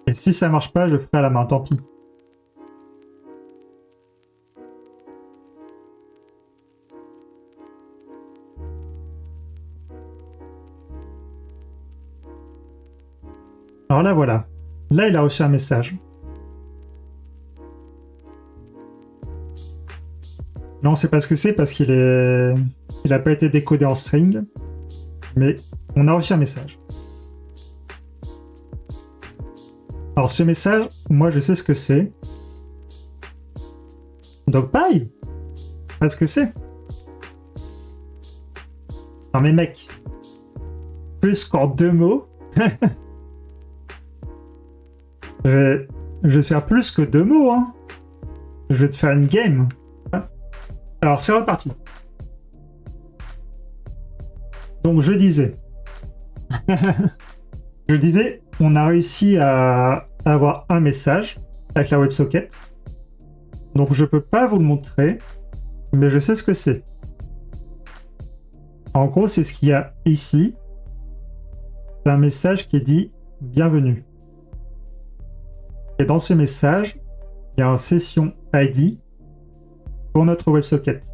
Speaker 1: Et si ça marche pas, je le ferai à la main, tant pis. Alors là, voilà. Là, il a reçu un message. Non, c'est pas ce que c'est parce qu'il est... Il a pas été décodé en string. Mais on a reçu un message. Alors ce message, moi je sais ce que c'est. Donc pareil. Pas ce que c'est. Non mais mec. Plus qu'en 2 mots. je vais faire plus que 2 mots, hein. Je vais te faire une game. Alors c'est reparti. Donc je disais, on a réussi à avoir un message avec la WebSocket. Donc je peux pas vous le montrer, mais je sais ce que c'est. En gros, c'est ce qu'il y a ici. C'est un message qui dit bienvenue. Et dans ce message, il y a un session ID pour notre WebSocket.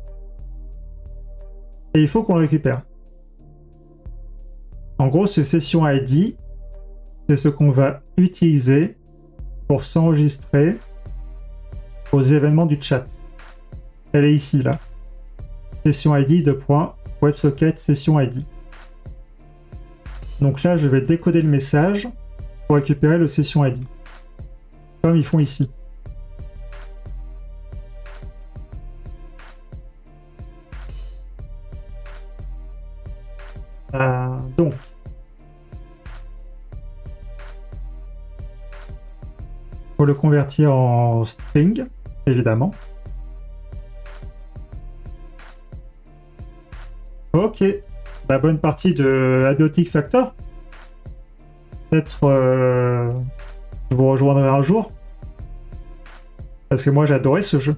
Speaker 1: Et il faut qu'on le récupère. En gros, ce session ID, c'est ce qu'on va utiliser pour s'enregistrer aux événements du chat. Elle est ici, là. Session ID, WebSocket session ID. Donc là, je vais décoder le message pour récupérer le session ID. Comme ils font ici. Donc, faut le convertir en string, évidemment. Ok, la bonne partie de Abiotic Factor. Peut-être je vous rejoindrai un jour. Parce que moi j'adorais ce jeu.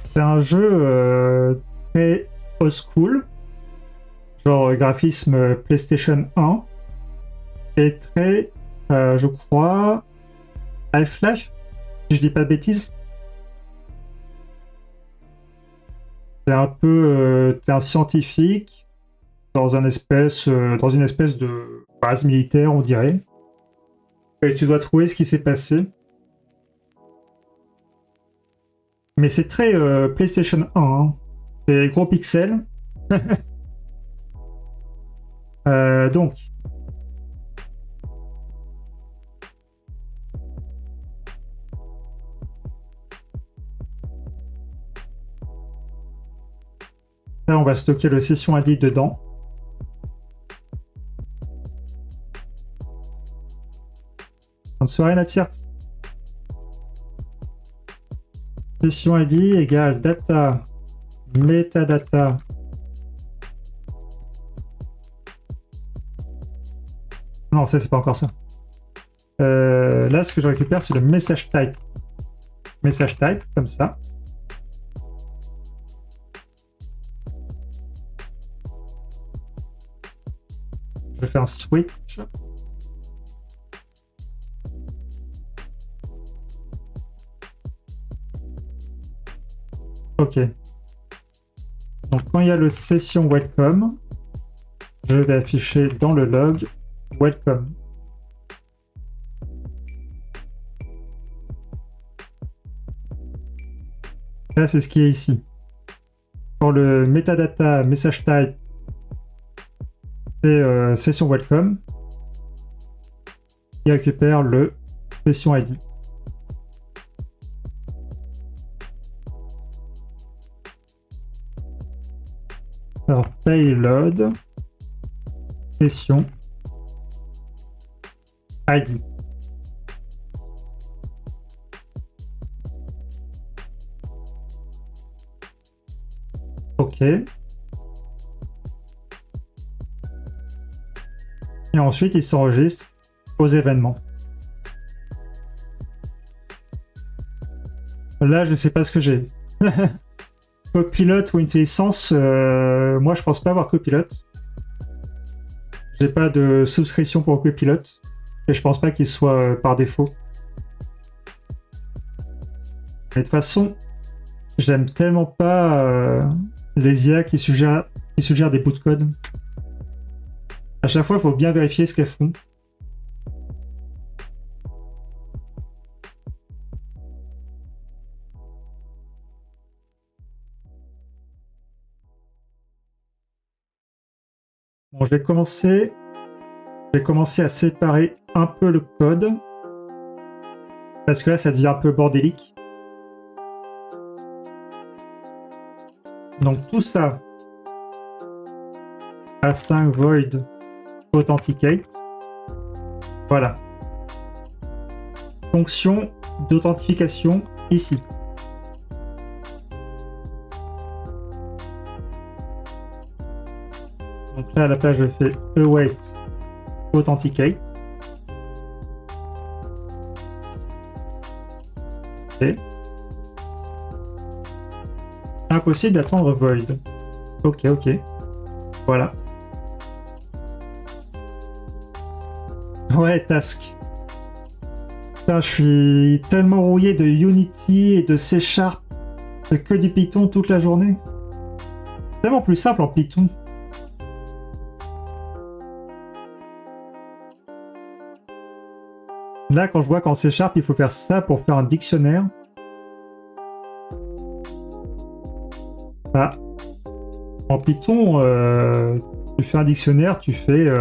Speaker 1: C'est un jeu très old school, genre graphisme PlayStation 1, et très, je crois, Half-Life, si je dis pas de bêtises. C'est un peu, t'es un scientifique dans une espèce de base militaire, on dirait, et tu dois trouver ce qui s'est passé. Mais c'est très PlayStation 1, hein. C'est gros pixels. Donc. Là, on va stocker le session ID dedans. Bonne soirée, Natiert. Session ID égale data metadata non, ça c'est pas encore ça. Là, ce que je récupère, c'est le message type. Message type, comme ça. Je fais un switch. Ok. Donc quand il y a le session welcome, je vais afficher dans le log welcome. Là, c'est ce qui est ici. Pour le metadata message type, c'est session welcome. Il récupère le session ID. Alors, payload, session, ID. OK. Et ensuite, il s'enregistre aux événements. Là, je sais pas ce que j'ai. Copilot ou IntelliSense, moi je pense pas avoir Copilot. J'ai pas de souscription pour Copilot et je pense pas qu'il soit par défaut. Mais de toute façon, J'aime tellement pas les IA qui suggèrent des bouts de code. À chaque fois, il faut bien vérifier ce qu'elles font. Bon, je vais commencer à séparer un peu le code. Parce que là, ça devient un peu bordélique. Donc tout ça, A5 void authenticate. Voilà. Fonction d'authentification ici. Donc là, à la place, je fais await authenticate. Et impossible d'attendre void. Ok. Voilà. Ouais, task. Putain, je suis tellement rouillé de Unity et de C#. Je fais que du Python toute la journée. C'est tellement plus simple en Python. Là, quand je vois qu'en C#, il faut faire ça pour faire un dictionnaire. Bah, en Python, tu fais un dictionnaire, tu fais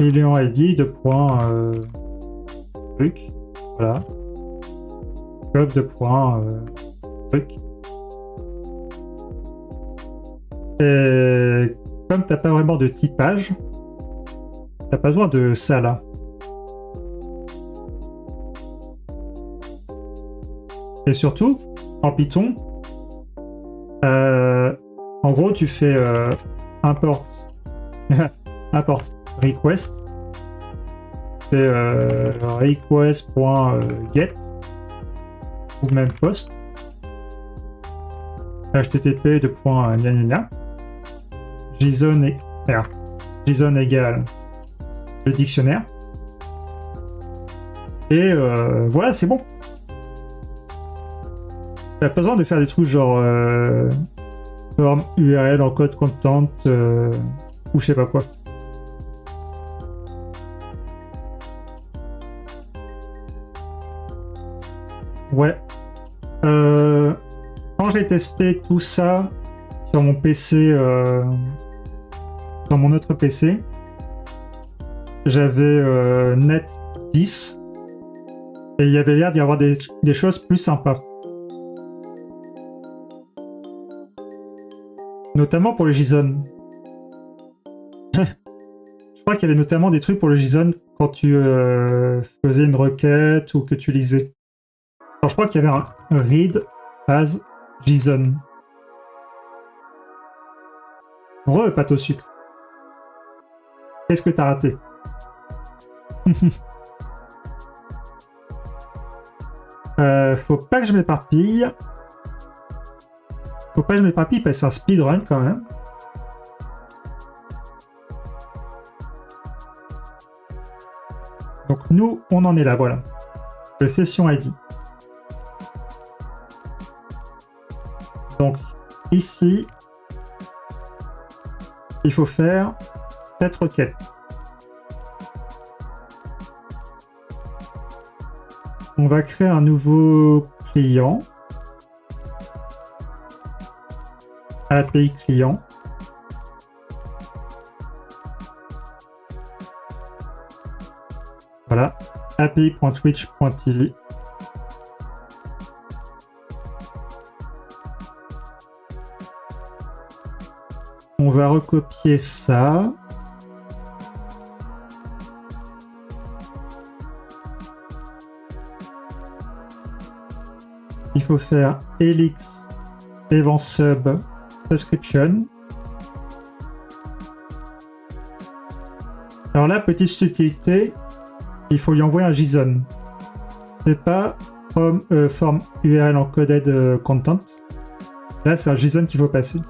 Speaker 1: million ID de points truc, voilà, job de points truc. Et comme t'as pas vraiment de typage, t'as pas besoin de ça là. Et surtout, en Python, en gros, tu fais import import request, tu fais request.get ou même post http de point gna gna gna JSON et JSON égale le dictionnaire et voilà, c'est bon. T'as pas besoin de faire des trucs genre form URL en code content ou je sais pas quoi. Ouais. Quand j'ai testé tout ça sur mon PC, sur mon autre PC, j'avais net 10 et il y avait l'air d'y avoir des choses plus sympas. Notamment pour les JSON. Je crois qu'il y avait notamment des trucs pour le JSON quand tu faisais une requête ou que tu lisais. Alors je crois qu'il y avait un read as JSON. Pâte au sucre. Qu'est-ce que t'as raté? Faut pas que je m'éparpille. Faut pas que je m'éparpille parce que c'est un speedrun quand même. Donc nous, on en est là, voilà. Le session ID. Donc ici, il faut faire cette requête. On va créer un nouveau client. API client. Voilà. api.twitch.tv. On va recopier ça. Il faut faire elix event sub subscription. Alors là, petite subtilité, il faut lui envoyer un JSON. C'est pas form URL encoded content. Là, c'est un JSON qu'il faut passer.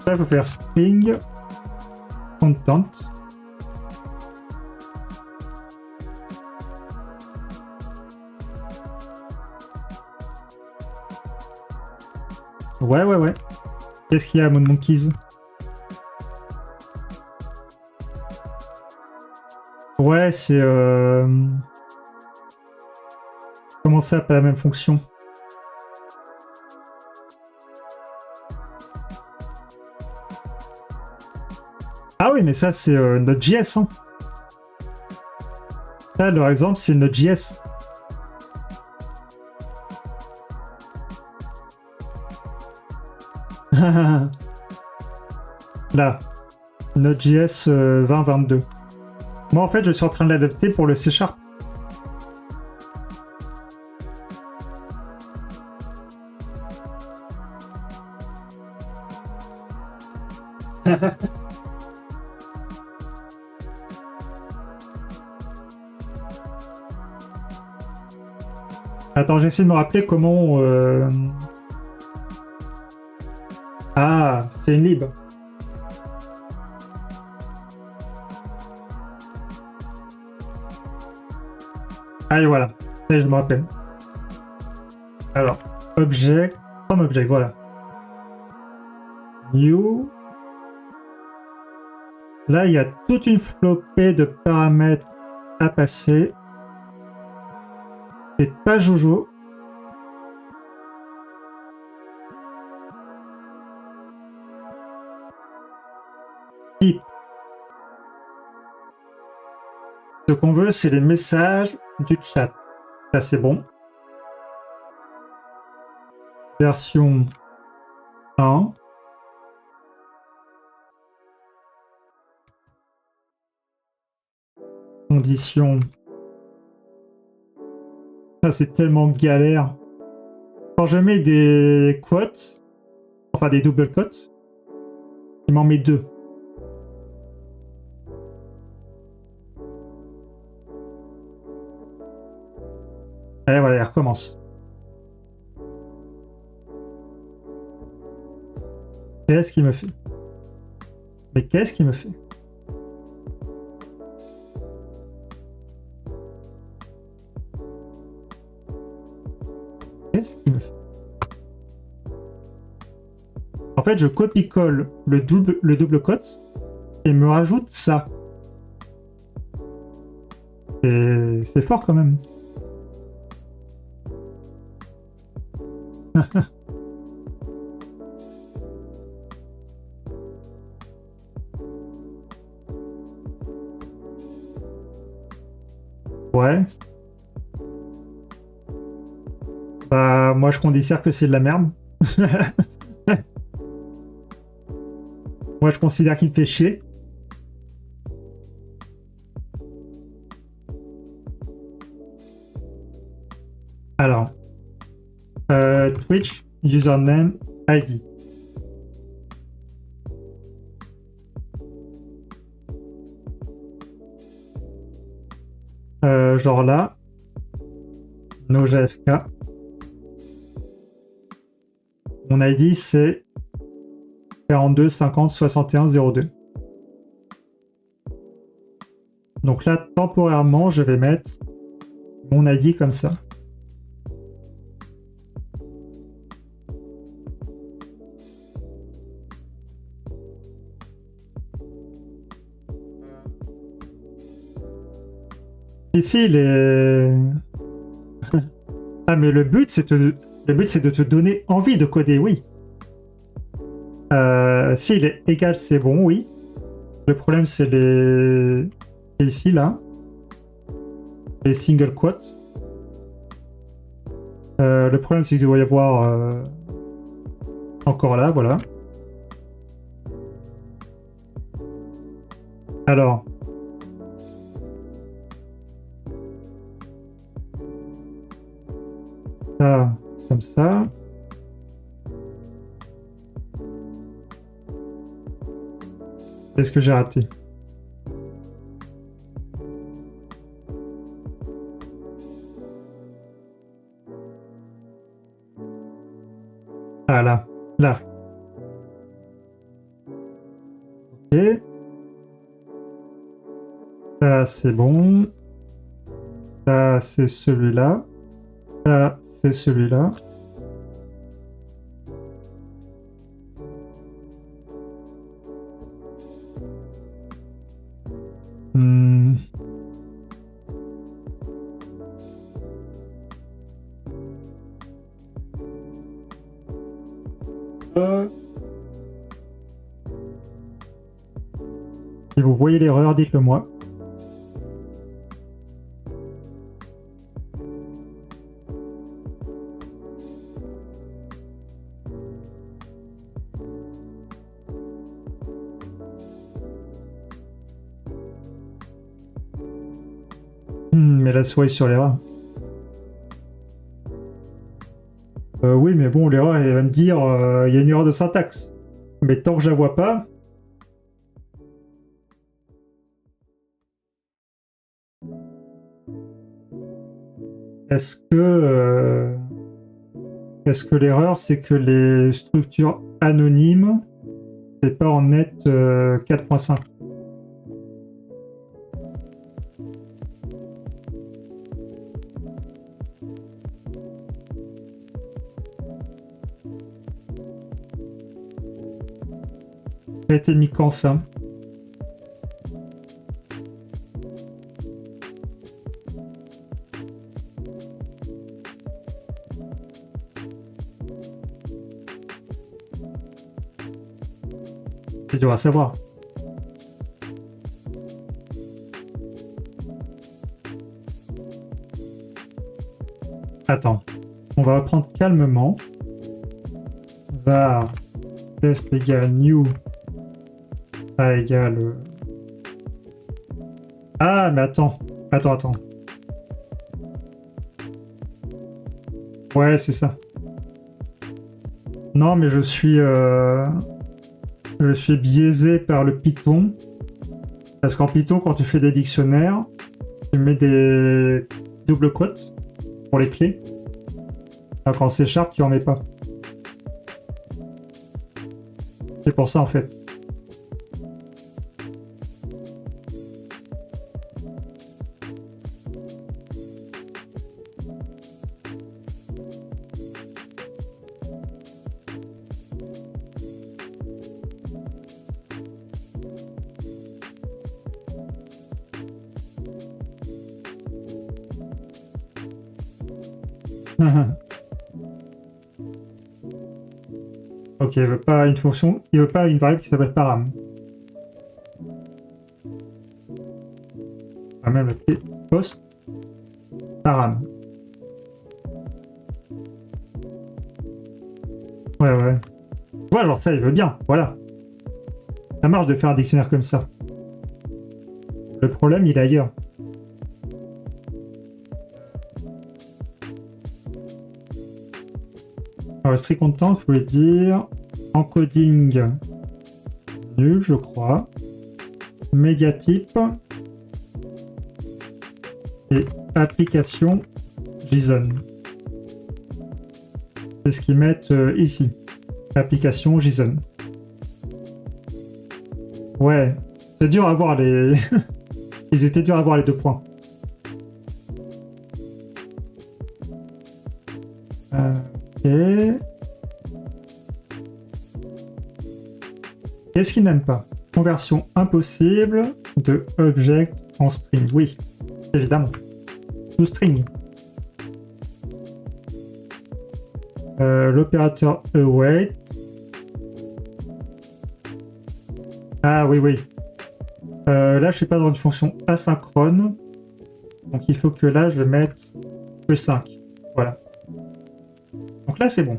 Speaker 1: Là, il faut faire string content. Ouais, ouais, ouais. Qu'est-ce qu'il y a, Moon Monkeys? Ouais, c'est... Comment ça, pas la même fonction? Ah oui, mais ça, c'est Node.js, hein. Ça, par exemple, c'est Node.js. Là, Node.js 2022. Moi, en fait, je suis en train de l'adapter pour le C#. Attends, j'essaie de me rappeler comment... Ah, c'est une lib. Ah, et voilà. Ça y est, je me rappelle. Alors, object, from object, voilà. New. Là, il y a toute une flopée de paramètres à passer. C'est pas Jojo. Type. Ce qu'on veut, c'est les messages du chat. Ça, c'est bon. Version 1. Condition. Ça, c'est tellement galère. Quand je mets des quotes, enfin des double quotes, il m'en met 2. Et voilà, il recommence. Qu'est-ce qu'il me fait? Mais qu'est-ce qu'il me fait? Qu'est-ce qu'il me fait? En fait, je copie-colle le double quote et me rajoute ça. C'est fort quand même. Ouais. Bah, moi je considère que c'est de la merde. Moi je considère qu'il me fait chier. Alors, Twitch, username, ID. Genre là, NoGFK. Mon ID c'est 42 50 61 02. Donc là, temporairement, je vais mettre mon ID comme ça. Ici, il est... Ah, mais le but, c'est de te donner envie de coder, oui. S'il est égal, c'est bon, oui. Le problème, c'est les... C'est ici, là. Les single quotes. Le problème, c'est qu'il doit y avoir... Encore là, voilà. Alors... Ça, comme ça. Qu'est-ce que j'ai raté? Ah là, là. Ok. Ça, c'est bon. Ça, c'est celui-là. Ça, c'est celui-là. Si vous voyez l'erreur, dites-le moi. Mais la souris sur l'erreur. Oui, mais bon, l'erreur, elle va me dire il y a une erreur de syntaxe. Mais tant que je la vois pas. Est-ce que l'erreur, c'est que les structures anonymes, c'est pas en net 4.5? Ça a été mis quand ça? C'est dur à savoir. Attends, on va reprendre calmement. Var test égale new a égale... Ah, mais attends. Ouais, c'est ça. Non, mais je suis biaisé par le Python. Parce qu'en Python, quand tu fais des dictionnaires, tu mets des double quotes pour les clés. Alors qu'en C#, tu en mets pas. C'est pour ça, en fait. Ok, il veut pas une fonction, il veut pas une variable qui s'appelle param. On va même l'appeler post param. Ouais. Ouais, alors ça, il veut bien, voilà. Ça marche de faire un dictionnaire comme ça. Le problème, il est ailleurs. Alors, strict content, il voulait dire encoding nul, je crois. Médiatype et application JSON. C'est ce qu'ils mettent ici. Application JSON. Ouais, c'est dur à voir les... Ils étaient durs à voir les 2 points. Ok. Qu'est-ce qu'ils n'aiment pas? Conversion impossible de object en string. Oui, évidemment. To string. L'opérateur await. Ah oui. Là, je suis pas dans une fonction asynchrone. Donc, il faut que là, je mette que 5. Voilà. Donc là, c'est bon.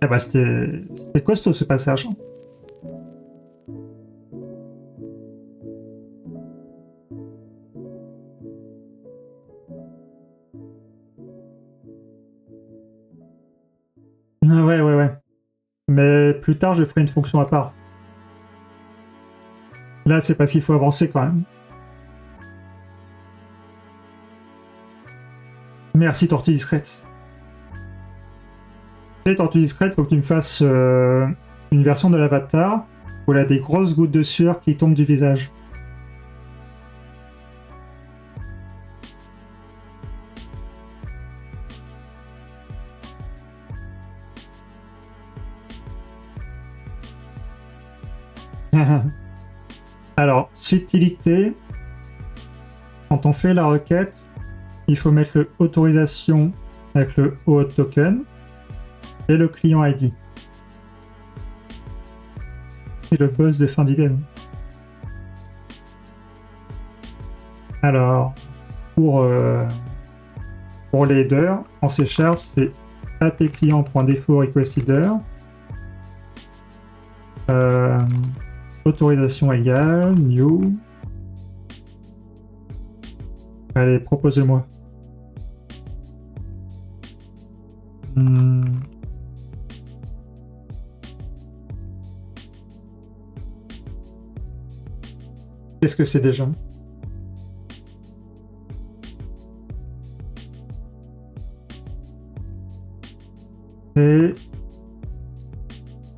Speaker 1: Eh ben, c'était costaud, ce passage. Ouais. Mais plus tard, je ferai une fonction à part. Là, c'est parce qu'il faut avancer quand même. Merci, Tortue Discrète. Tu sais, Tortue Discrète, faut que tu me fasses une version de l'avatar où il a des grosses gouttes de sueur qui tombent du visage. Alors, subtilité. Quand on fait la requête, il faut mettre le autorisation avec le OAuth token et le client ID. écrit le boss de fin d'idée. Alors, pour les headers, en C#, c'est appclient.default request header. Autorisation égale, new. Allez, proposez-moi. Qu'est-ce que c'est déjà? C'est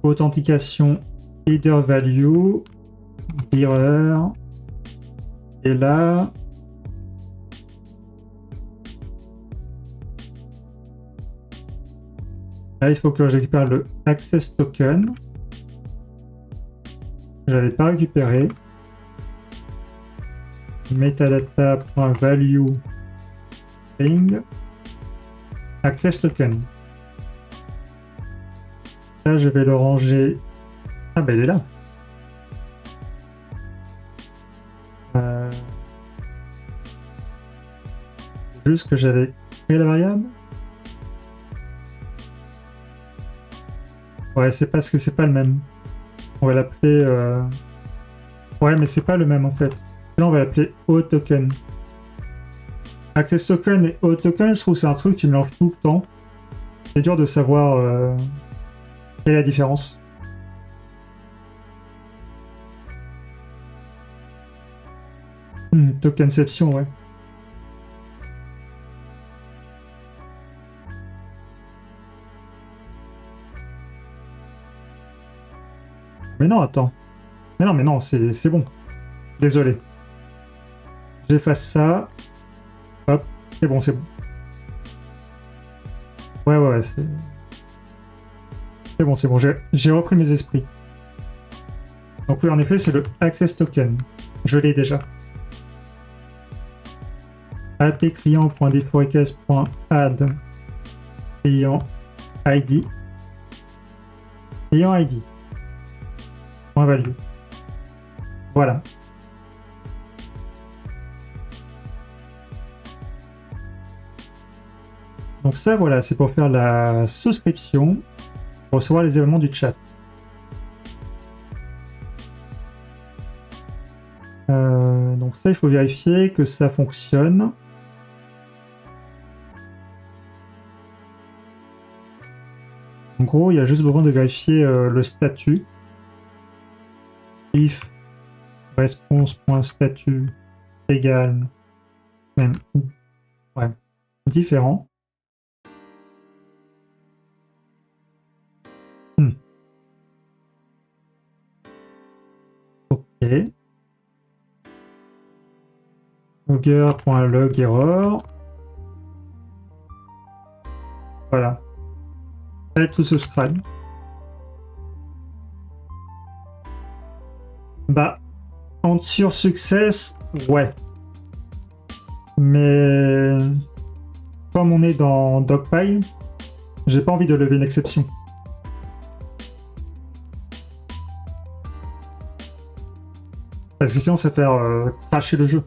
Speaker 1: authentication header value, bearer, et là, il faut que je récupère le access token. J'avais pas récupéré. Metadata.value string access token. Là, je vais le ranger. Ah, ben il est là. Juste que j'avais créé la variable. Ouais, c'est parce que c'est pas le même. On va l'appeler. Ouais, mais c'est pas le même en fait. Là, on va l'appeler OToken. Access token et OToken, je trouve que c'est un truc qui mélange tout le temps. C'est dur de savoir quelle est la différence. Tokenception, ouais. Mais non, attends. Mais non, c'est bon. Désolé. J'efface ça. Hop, c'est bon, c'est bon. Ouais, c'est... C'est bon, j'ai repris mes esprits. Donc oui, en effet, c'est le access token. Je l'ai déjà. appclient.defaultrequest.add client ID. Client ID. Point value. Voilà. Donc ça, voilà, c'est pour faire la souscription, pour recevoir les événements du chat. Donc ça, il faut vérifier que ça fonctionne. En gros, il y a juste besoin de vérifier le statut. If response.statut égale même ouais, différent. Ok. Logger.log error. Voilà. Help to subscribe. Bah, ensure success, ouais. Mais comme on est dans Dogpile, j'ai pas envie de lever une exception. Parce que sinon ça fait cracher le jeu.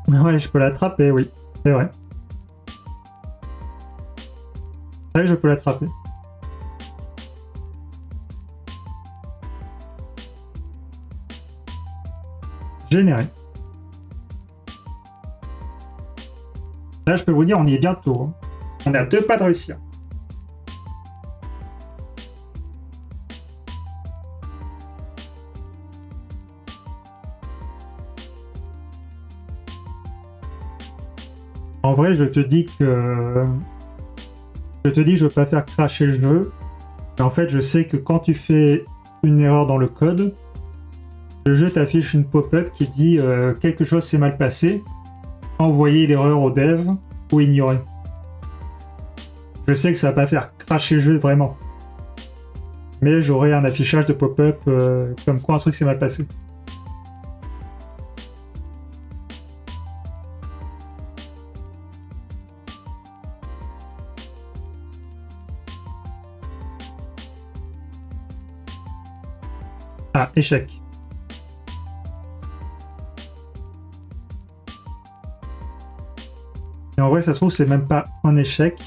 Speaker 1: Ouais, je peux l'attraper, oui. C'est vrai. C'est vrai que je peux l'attraper. Généré. Là, je peux vous dire, on y est bientôt. Hein. On est à 2 pas de réussir. En vrai, je te dis que... je veux pas faire cracher le jeu. Mais en fait, je sais que quand tu fais une erreur dans le code, le jeu t'affiche une pop-up qui dit quelque chose s'est mal passé, envoyer l'erreur au dev ou ignorer. Je sais que ça va pas faire cracher le jeu vraiment. Mais j'aurai un affichage de pop-up comme quoi un truc s'est mal passé. Ah, échec. Et en vrai, ça se trouve, c'est même pas un échec.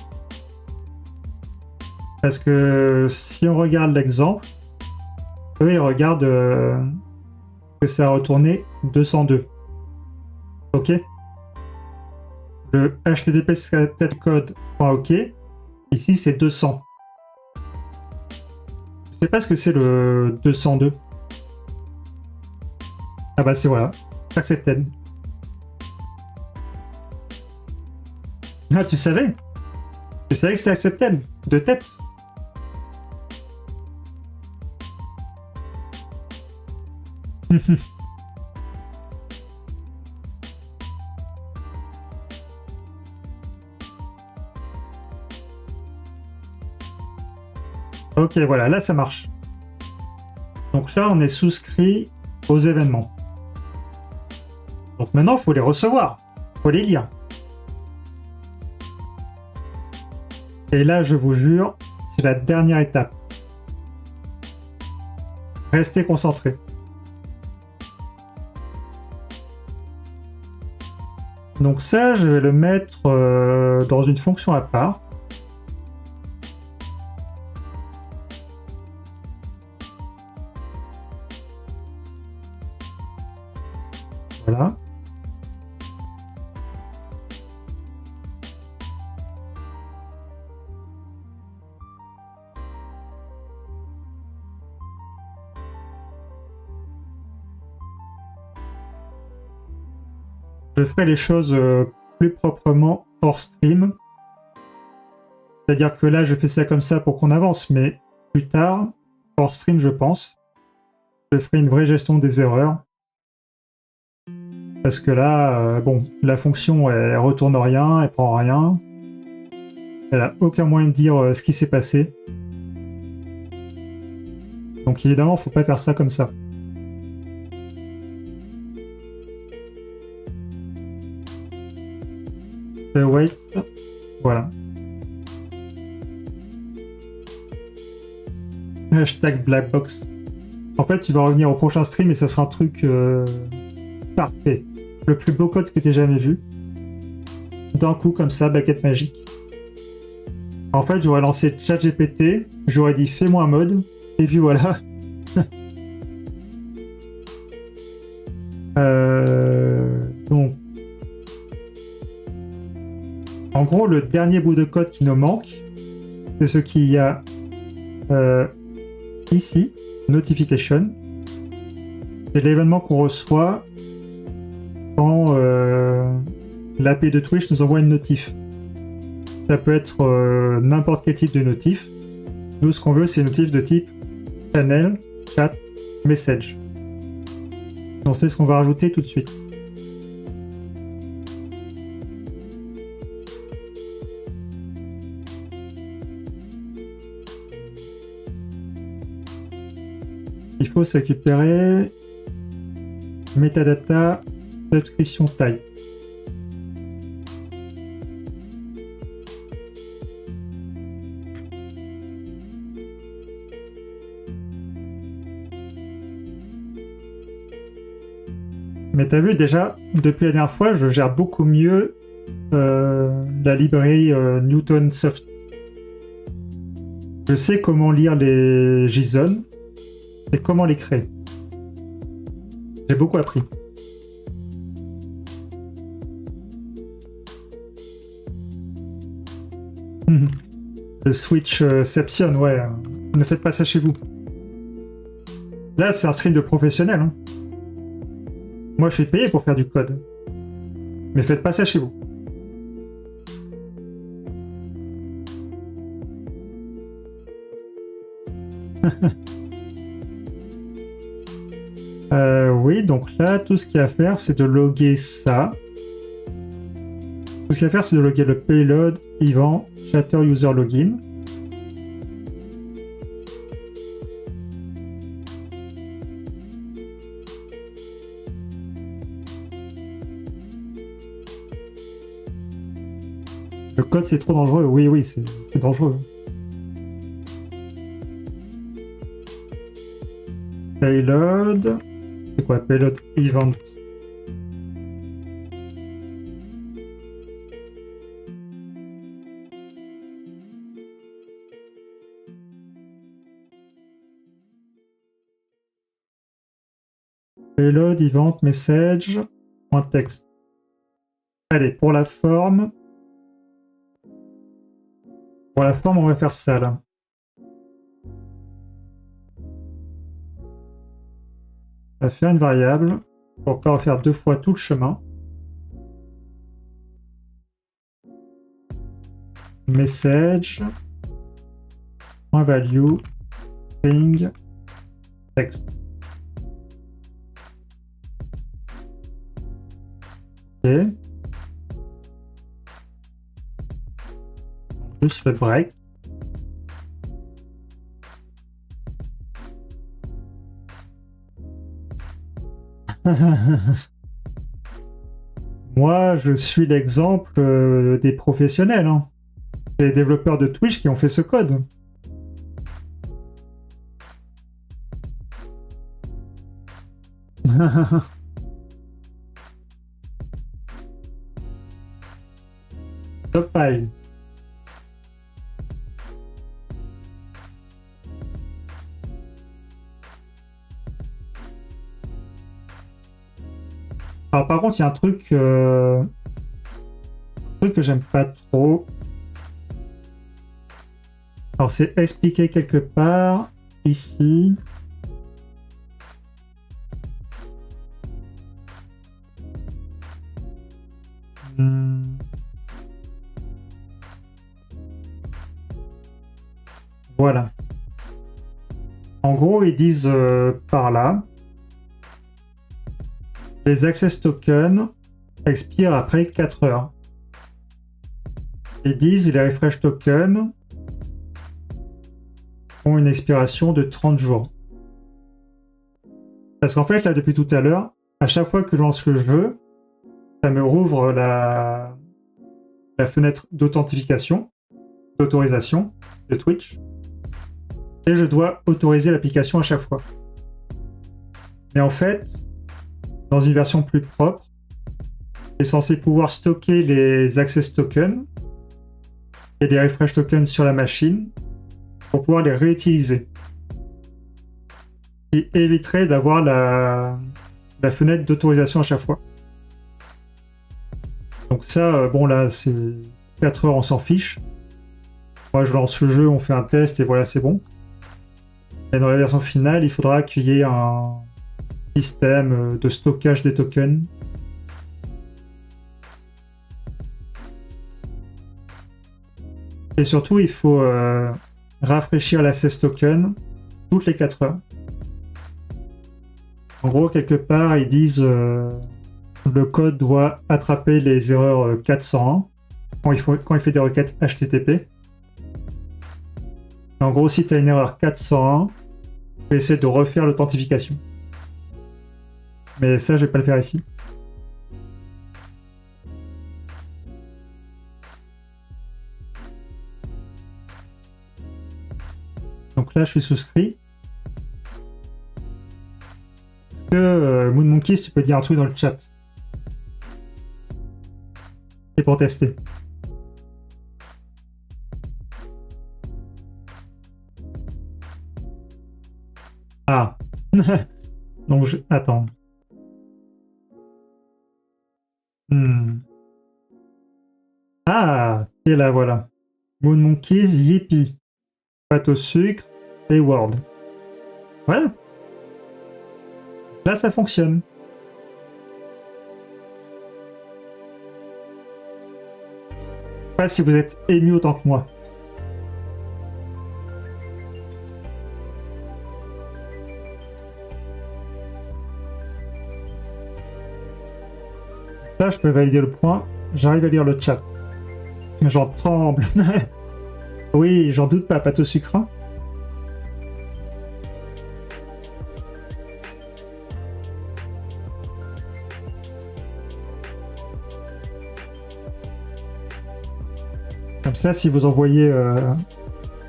Speaker 1: Parce que si on regarde l'exemple, eux, ils regardent que ça a retourné 202. Ok. Le HTTP code.ok, ici c'est 200. Je sais pas ce que c'est le 202. Ah bah c'est voilà, accepted. Ah, tu savais? Tu savais que c'était accepted, de tête. Ok, voilà, là ça marche. Donc là, on est souscrit aux événements. Donc maintenant, il faut les recevoir, il faut les lire. Et là, je vous jure, c'est la dernière étape. Restez concentrés. Donc ça, je vais le mettre dans une fonction à part. Voilà. Je ferai les choses plus proprement hors stream. C'est-à-dire que là, je fais ça comme ça pour qu'on avance, mais plus tard, hors stream, je pense, je ferai une vraie gestion des erreurs. Parce que là, bon, la fonction, elle retourne rien, elle prend rien. Elle a aucun moyen de dire ce qui s'est passé. Donc évidemment, faut pas faire ça comme ça. Wait, voilà. Hashtag Blackbox. En fait, tu vas revenir au prochain stream et ça sera un truc parfait. Le plus beau code que tu aies jamais vu. D'un coup, comme ça, baguette magique. En fait, j'aurais lancé ChatGPT, j'aurais dit fais-moi un mode, et puis voilà. Donc, en gros, le dernier bout de code qui nous manque, c'est ce qu'il y a ici, notification. C'est l'événement qu'on reçoit quand l'API de Twitch nous envoie une notif. Ça peut être n'importe quel type de notif. Nous, ce qu'on veut, c'est une notif de type channel, chat, message. Donc c'est ce qu'on va rajouter tout de suite. Il faut se récupérer metadata subscription type. Mais t'as vu déjà, depuis la dernière fois, je gère beaucoup mieux la librairie Newton Soft. Je sais comment lire les JSON et comment les créer. J'ai beaucoup appris. Le Switchception, ouais. Ne faites pas ça chez vous. Là, c'est un stream de professionnel. Hein. Moi, je suis payé pour faire du code. Mais faites pas ça chez vous. Oui, donc là, tout ce qu'il y a à faire, c'est de loguer ça. Tout ce qu'il y a à faire, c'est de loguer le payload, event, chatter user login. Le code, c'est trop dangereux. Oui, oui, c'est dangereux. Payload. C'est quoi payload event? Payload event message .text. Allez, pour la forme. Pour la forme, on va faire ça là. On va faire une variable pour pas refaire deux fois tout le chemin. Message .value string text. Ok. Juste le break. Moi, je suis l'exemple des professionnels. Hein. C'est les développeurs de Twitch qui ont fait ce code. Top pile. Alors par contre, il y a un truc que j'aime pas trop. Alors c'est expliqué quelque part ici. Voilà. En gros, ils disent par là. Les access tokens expirent après 4 heures. Ils disent les refresh tokens ont une expiration de 30 jours. Parce qu'en fait, là, depuis tout à l'heure, à chaque fois que je lance le jeu, ça me rouvre la fenêtre d'authentification, d'autorisation de Twitch. Et je dois autoriser l'application à chaque fois. Mais en fait, dans une version plus propre, c'est censé pouvoir stocker les access tokens et les refresh tokens sur la machine pour pouvoir les réutiliser. Ce qui éviterait d'avoir la fenêtre d'autorisation à chaque fois. Donc ça, bon là, c'est 4 heures, on s'en fiche. Moi, je lance le jeu, on fait un test et voilà, c'est bon. Et dans la version finale, il faudra qu'il y ait un système de stockage des tokens. Et surtout, il faut rafraîchir l'access token toutes les 4 heures. En gros, quelque part, ils disent le code doit attraper les erreurs 401 quand il fait des requêtes HTTP. En gros, si tu as une erreur 401, tu peux essayer de refaire l'authentification. Mais ça, je vais pas le faire ici. Donc là, je suis souscrit. Est-ce que Moon Monkeys, tu peux dire un truc dans le chat? C'est pour tester. Ah. Donc, attends. Ah, et là, voilà. Moon Monkeys, Yippee. Pâte au sucre et Word. Voilà. Là, ça fonctionne. Je sais pas si vous êtes ému autant que moi. Là, je peux valider le point. J'arrive à lire le chat. J'en tremble. Oui, j'en doute pas, pâte au sucre. Hein. Comme ça, si vous envoyez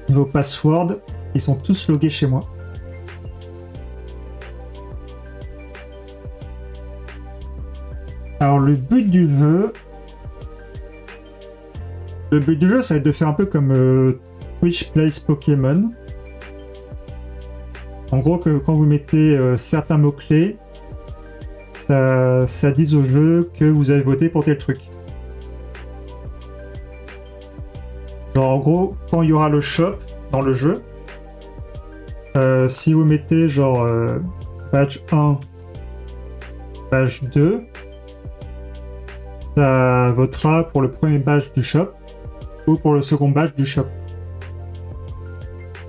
Speaker 1: vos passwords, ils sont tous logués chez moi. Alors le but du jeu... Le but du jeu, ça va être de faire un peu comme Twitch Plays Pokémon. En gros, que quand vous mettez certains mots-clés, ça dit au jeu que vous avez voté pour tel truc. Genre, en gros, quand il y aura le shop dans le jeu, si vous mettez genre badge 1, badge 2, ça votera pour le premier badge du shop ou pour le second badge du shop.